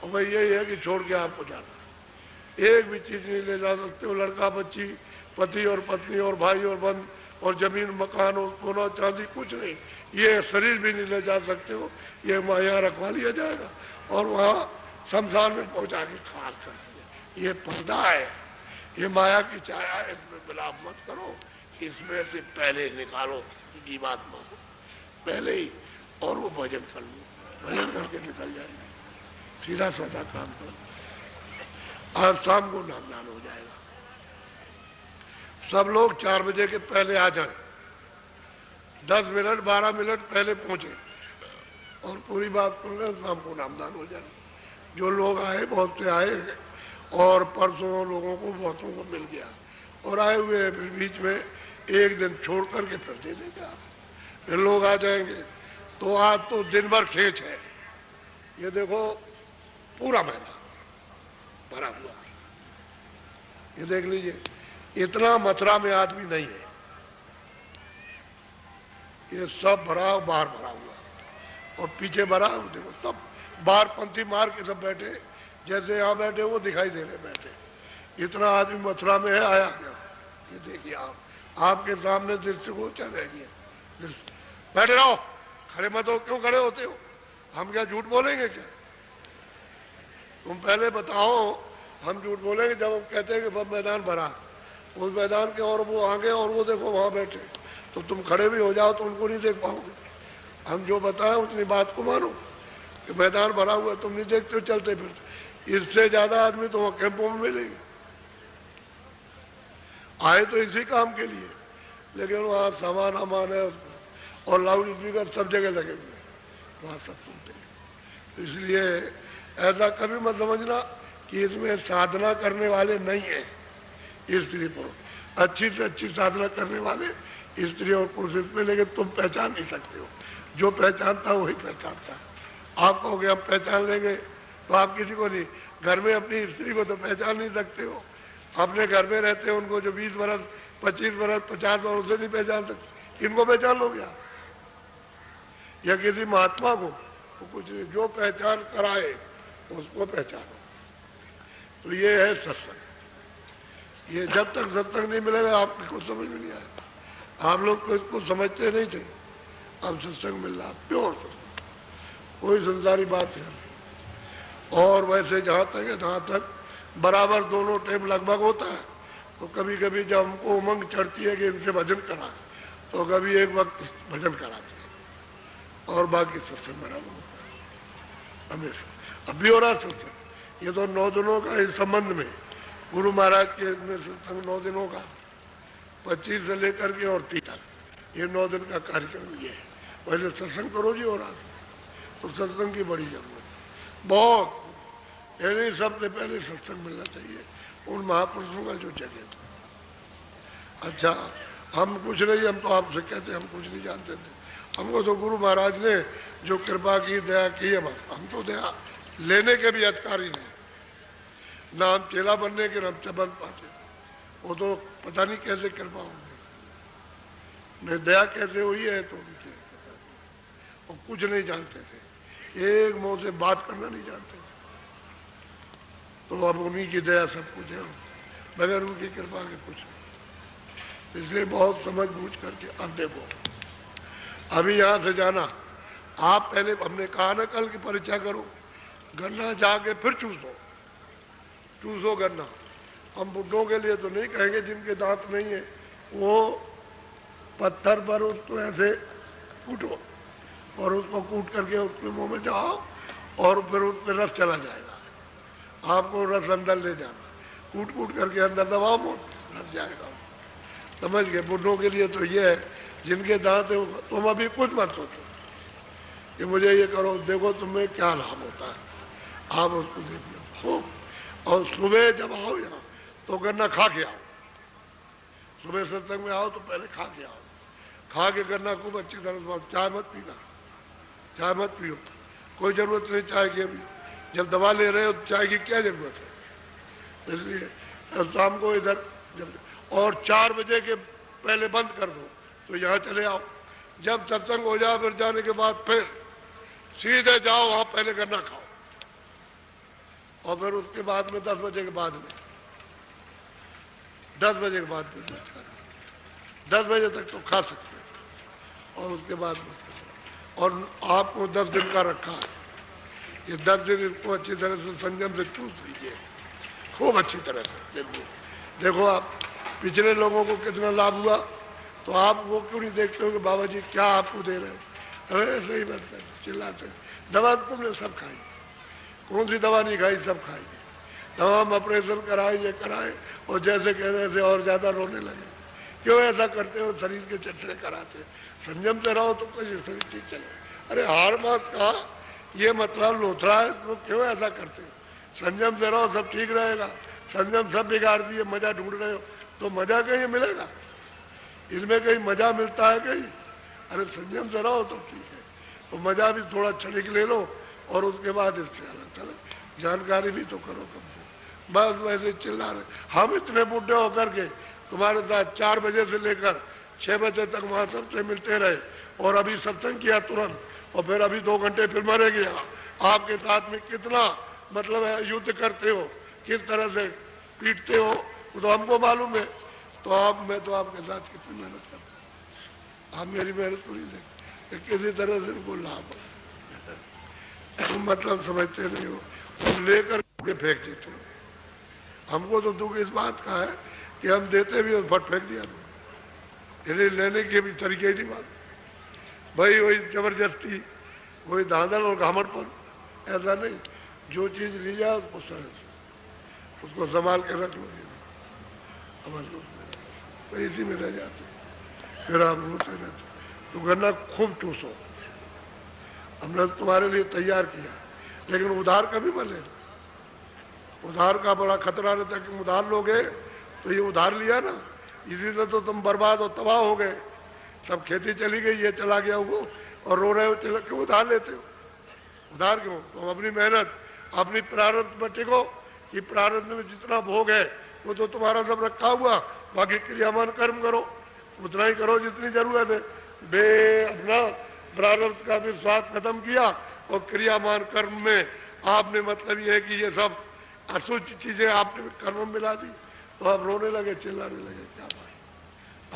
और भाई यही है कि छोड़ के आपको जाना, एक भी चीज नहीं ले जा सकते हो, लड़का बच्ची, पति और पत्नी और भाई और बंद और जमीन मकान और सोना चांदी कुछ नहीं, ये शरीर भी नहीं ले जा सकते हो। ये माया रखवा लिया जाएगा और वहाँ शमशान में पहुंचा के खास कर दिया। ये पर्दा है, ये माया की छाया है, इसमें विलाप मत करो, इसमें से पहले निकालो जीवात्मा को पहले ही, और वो भजन कर लो, भजन करके निकल जाएगा, सीधा साधा काम करो। आज शाम को नामदान हो जाएगा, सब लोग 4 बजे के पहले आ जाए, 10 मिनट 12 मिनट पहले पहुंचे और पूरी बात सुन लें, शाम को नामदान हो जाए। जो लोग आए बहुत से आए, और परसों लोगों को बहुतों को मिल गया, और आए हुए बीच में एक दिन छोड़ करके फिर दे देगा, फिर लोग आ जाएंगे। तो आज तो दिन भर खेच है, ये देखो पूरा महीना भरा हुआ, ये देख लीजिए, इतना मथुरा में आदमी नहीं है, ये सब भरा बाहर भरा हुआ, और पीछे भरा देखो सब बाहर पंथी मार के सब बैठे, जैसे यहाँ बैठे वो दिखाई दे रहे बैठे। इतना आदमी मथुरा में है, आया गया। ये देखिए आपके सामने दृश्य को चल रही है, बैठे रहो, खड़े मत हो, क्यों खड़े होते हो? हम क्या झूठ बोलेंगे क्या? तुम पहले बताओ, हम झूठ बोलेंगे जब हम कहते हैं कि मैदान भरा, उस मैदान के और वो आगे और वो देखो वहां बैठे, तो तुम खड़े भी हो जाओ तो उनको नहीं देख पाओगे। हम जो बताएं उतनी बात को मानो कि मैदान भरा हुआ, तुम नहीं देखते हो चलते फिरते, इससे ज्यादा आदमी तो वहां कैंपों में मिलेंगे, आए तो इसी काम के लिए, लेकिन वहां सामान अमान है और लाउड स्पीकर सब जगह लगे हुए, वहां सब सुनते हैं। तो इसलिए ऐसा कभी मत समझना कि इसमें साधना करने वाले नहीं है स्त्री पुरुष, अच्छी से अच्छी साधना करने वाले स्त्री और पुरुष इसमें, लेकिन तुम पहचान नहीं सकते हो, जो पहचानता वही पहचानता। आप कहोगे हम पहचान लेंगे तो आप किसी को नहीं, घर में अपनी स्त्री को तो पहचान नहीं सकते हो, अपने घर में रहते हैं उनको जो 20 वर्ष 25 वर्ष 50 वर्ष उसे नहीं पहचान सकते, इनको पहचान लो क्या? या किसी महात्मा को तो कुछ नहीं, जो पहचान कराए उसको पहचानो। तो ये है सत्संग। ये जब तक सत्संग नहीं मिलेगा आपको कुछ समझ में नहीं आएगा। आप लोग तो इसको समझते नहीं थे, अब सत्संग मिल रहा, प्योर सत्संग, कोई संसारी बात है। और वैसे जहाँ तक है जहाँ तक बराबर दोनों टाइम लगभग होता है, तो कभी कभी जब हमको उमंग चढ़ती है कि इनसे भजन करा, तो कभी एक वक्त भजन कराते हैं और बाकी सत्संग बराबर होता है हमेशा। अब भी हो रहा सत्संग, ये तो 9 दिनों का इस संबंध में गुरु महाराज के इसमें सत्संग 9 दिनों का 25 से लेकर के और 30 तक, ये 9 दिन का कार्यक्रम ये है। वैसे सत्संग तो रोज ही हो रहा, तो सत्संग की बड़ी जरूरत बहुत, यानी सबसे पहले सत्संग मिलना चाहिए उन महापुरुषों का जो जगह। अच्छा, हम कुछ नहीं, हम तो आपसे कहते हम कुछ नहीं जानते थे, हमको तो गुरु महाराज ने जो कृपा की दया की है, बस हम तो दया लेने के भी अधिकारी नहीं, ना हम चेला बनने के हम बन पाते, वो तो पता नहीं कैसे कृपा होगी, नहीं दया कैसे हुई है तो उनके, वो कुछ नहीं जानते थे, एक मुंह से बात करना नहीं जानते थे, तो अब उन्हीं की दया सब कुछ है, बगैर उनकी कृपा के कुछ नहीं। इसलिए बहुत समझ बूझ करके अब देखो, अभी यहाँ से जाना, आप पहले हमने कहा ना कल की परीक्षा करो, गन्ना जाके फिर चूसो गन्ना। हम बुड्ढों के लिए तो नहीं कहेंगे जिनके दांत नहीं है, वो पत्थर पर उसको ऐसे कूटो और उसको कूट करके उसके मुंह में जाओ और फिर उस पर रस चला जाएगा, आपको रस अंदर ले जाना, कूट करके अंदर दबाओ मुंह, रस जाएगा। समझ गए? बुड्ढों के लिए तो ये है, जिनके दांत है तुम अभी कुछ मत सोचो कि मुझे ये करो, देखो तुम्हें क्या लाभ होता है, आप उसको देख लो। और सुबह जब आओ यहाँ तो गन्ना खा के आओ, सुबह सत्संग में आओ तो पहले खा के आओ, खा के गन्ना खूब अच्छी तरह से, चाय मत पीना, चाय मत पियो, कोई जरूरत नहीं चाय की, अभी जब दवा ले रहे हो चाय की क्या जरूरत है। इसलिए शाम को इधर और 4 बजे के पहले बंद कर दो तो यहाँ चले आओ, जब सत्संग हो जाए फिर जाने के बाद फिर सीधे जाओ वहां पहले गन्ना खाओ, और फिर उसके बाद में 10 बजे के बाद में 10 बजे के बाद में 10 बजे तक तो खा सकते हैं, और उसके बाद में, और आपको 10 दिन का रखा है, ये 10 दिन इसको अच्छी तरह से संयम से चूस लीजिए, खूब अच्छी तरह से देखो आप पिछले लोगों को कितना लाभ हुआ, तो आप वो क्यों नहीं देखते हो कि बाबा जी क्या आपको दे रहे हो, ऐसे ही बस चिल्लाते। दवा तुमने सब खाई, कौन सी दवा नहीं खाई, सब खाई। दवा हम ऑपरेशन कराए, ये कराए, और जैसे कह रहे थे और ज्यादा रोने लगे। क्यों ऐसा करते हो? शरीर के चटरे कराते। संयम से रहो तो कैसे शरीर ठीक चले। अरे हार मत का ये मतलब लोथरा है, तो क्यों ऐसा करते हो? संयम से रहो सब ठीक रहेगा। संयम सब बिगाड़ दिए, मजा ढूंढ रहे हो तो मजा कहीं मिलेगा? इसमें कहीं मजा मिलता है कहीं? अरे संयम से रहो तो ठीक है, तो मजा भी थोड़ा क्षणिक ले लो और उसके बाद इससे अलग चलो, जानकारी भी तो करो कम से। बस वैसे चिल्ला रहे हम इतने बूढ़े होकर के तुम्हारे साथ 4 बजे से लेकर 6 बजे तक वहां सबसे मिलते रहे, और अभी सत्संग किया तुरंत, और फिर अभी 2 घंटे फिर मरे गया। आपके साथ में कितना मतलब है युद्ध करते हो, किस तरह से पीटते हो, वो तो हमको मालूम है। तो मैं तो आपके साथ कितनी मेहनत करता हूँ, आप मेरी मेहनत पूरी देखते, किसी तरह से उनको लाभ तुम मतलब समझते नहीं हो, और लेकर के फेंक देते हो। हमको तो दुख इस बात का है कि हम देते भी और फट फेंक दिया, इन्हें लेने के भी तरीके नहीं बात भाई, वही जबरदस्ती, वही धांधल और घामड़पन, ऐसा नहीं। जो चीज ली जाए उसको सरल से उसको संभाल के रख लो, समझ लो, तो इसी में रह जाते, फिर आप रोते रहते। तो गन्ना खूब चूसो, हमने तुम्हारे लिए तैयार किया, लेकिन उधार कभी मत लेना। उधार का बड़ा खतरा रहता है कि उधार लोगे तो ये उधार लिया ना, इसी से तो तुम बर्बाद और तबाह हो गए। सब खेती चली गई, ये चला गया वो, और रो रहे हो, चलो क्यों उधार लेते हो? उधार क्यों? तुम अपनी मेहनत, अपनी प्रारब्ध में टिको कि प्रारब्ध में जितना भोग है वो तो तुम्हारा सब रखा हुआ, बाकी क्रियामान कर्म करो, उतना ही करो जितनी जरूरत है। बे अपना प्रारब्ध का भी स्वाद खत्म किया और क्रियामान कर्म में आपने मतलब ये है कि ये सब अशुच चीजें आपने कर्म में मिला दी, तो आप रोने लगे, चिल्लाने लगे। क्या भाई,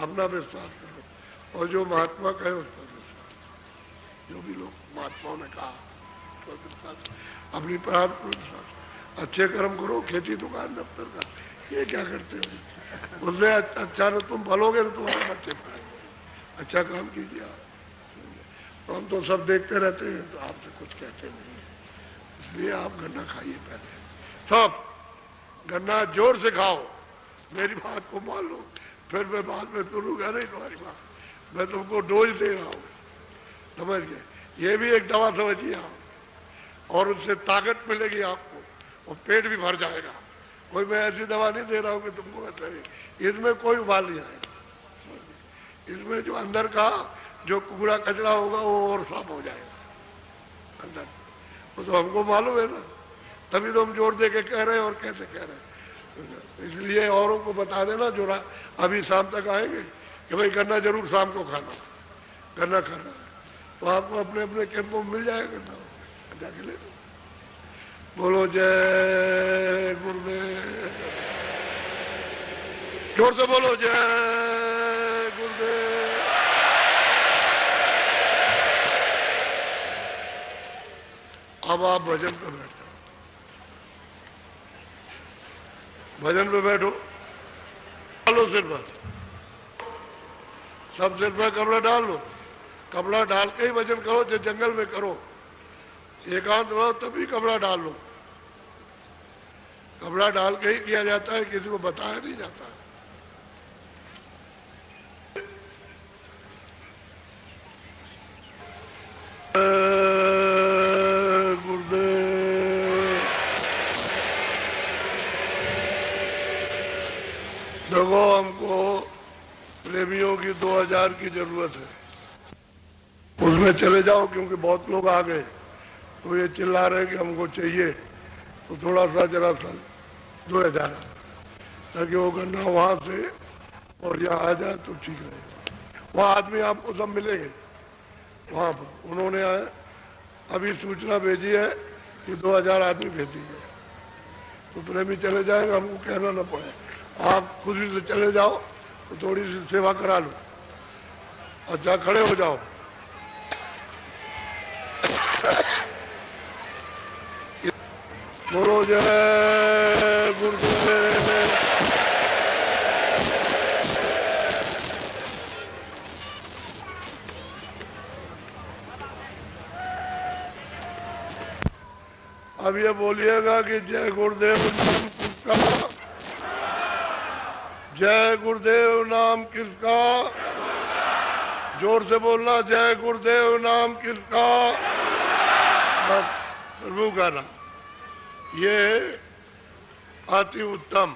अपना विश्वास करो और जो महात्मा कहे उस पर विश्वास। जो भी लोग महात्माओं ने कहा तो विश्वास, अपनी प्रारब्ध विश्वास, अच्छे कर्म करो, खेती दुकान दफ्तर का, ये क्या करते हो? उससे अच्छा न तुम फलोगे तो तुम्हारे बच्चे फलेंगे। अच्छा काम कीजिए आप। तो हम तो सब देखते रहते हैं, तो आपसे कुछ कहते नहीं, इसलिए आप गन्ना खाइए पहले, सब गन्ना जोर से खाओ, मेरी बात को मान लो, फिर मैं बाद में सुनूंगा नहीं तुम्हारी बात, मैं तुमको डोज दे रहा हूँ, समझ गए? ये भी एक दवा समझिए आप, और उससे ताकत मिलेगी आपको और पेट भी भर जाएगा। कोई मैं ऐसी दवा नहीं दे रहा हूँ कि तुमको बताइए, इसमें कोई उबाल नहीं आएगा। इसमें जो अंदर का जो कूड़ा कचरा होगा वो और साफ हो जाएगा अंदर, वो तो हमको मालूम है ना, तभी तो हम जोर दे के कह रहे हैं और कैसे कह रहे हैं। इसलिए औरों को बता देना जो अभी शाम तक आएंगे कि भाई गन्ना जरूर शाम को खाना, गन्ना खाना है, तो आपको अपने अपने कैंपों में मिल जाएगा गन्ना, जाके ले लो। बोलो जय गुरुदेव, जोर से बोलो जय गुरुदेव। अब आप भजन पे बैठ जाओ, भजन पे बैठो, डालो सिर पर, सब सिर पर कपड़ा डाल लो, कपड़ा डाल के ही भजन करो, जो जंगल में करो, एकांत रहो तभी कपड़ा डाल लो। कपड़ा डाल के ही किया जाता है, किसी को बताया नहीं जाता है। देखो हमको प्रेमियों की 2000 की जरूरत है, उसमें चले जाओ, क्योंकि बहुत लोग आ गए तो ये चिल्ला रहे कि हमको चाहिए, तो थोड़ा सा जरा सा 2000, ताकि वो गन्ना वहां से और यहाँ आ जाए तो ठीक रहेगा। वहाँ आदमी आपको सब मिलेंगे वहां पर, उन्होंने अभी सूचना भेजी है कि 2000 आदमी भेजेंगे, तो प्रेमी चले जाएंगे, हमको कहना ना पड़े, आप खुद ही से चले जाओ, तो थोड़ी सी सेवा करा लो। अच्छा खड़े हो जाओ, बोलो जय गुरुदेव। अब ये बोलिएगा कि जय गुरुदेव नाम किसका, जय गुरुदेव नाम किसका, जोर से बोलना, जय गुरुदेव नाम किसका, बस प्रभु का नाम। ये अति उत्तम,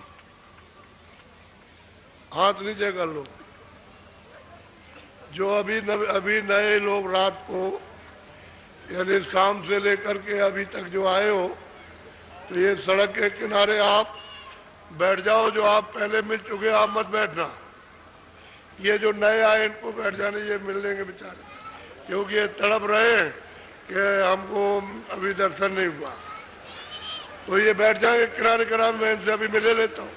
हाथ नीचे कर लो। जो अभी नए लोग रात को यानी शाम से लेकर के अभी तक जो आए हो, तो ये सड़क के किनारे आप बैठ जाओ, जो आप पहले मिल चुके आप मत बैठना। ये जो नए आए इनको बैठ जाने, ये मिल लेंगे बेचारे, क्योंकि ये तड़प रहे हैं कि हमको अभी दर्शन नहीं हुआ, तो ये बैठ जाएंगे किनारे किनारे, मैं इनसे अभी मिले लेता हूँ।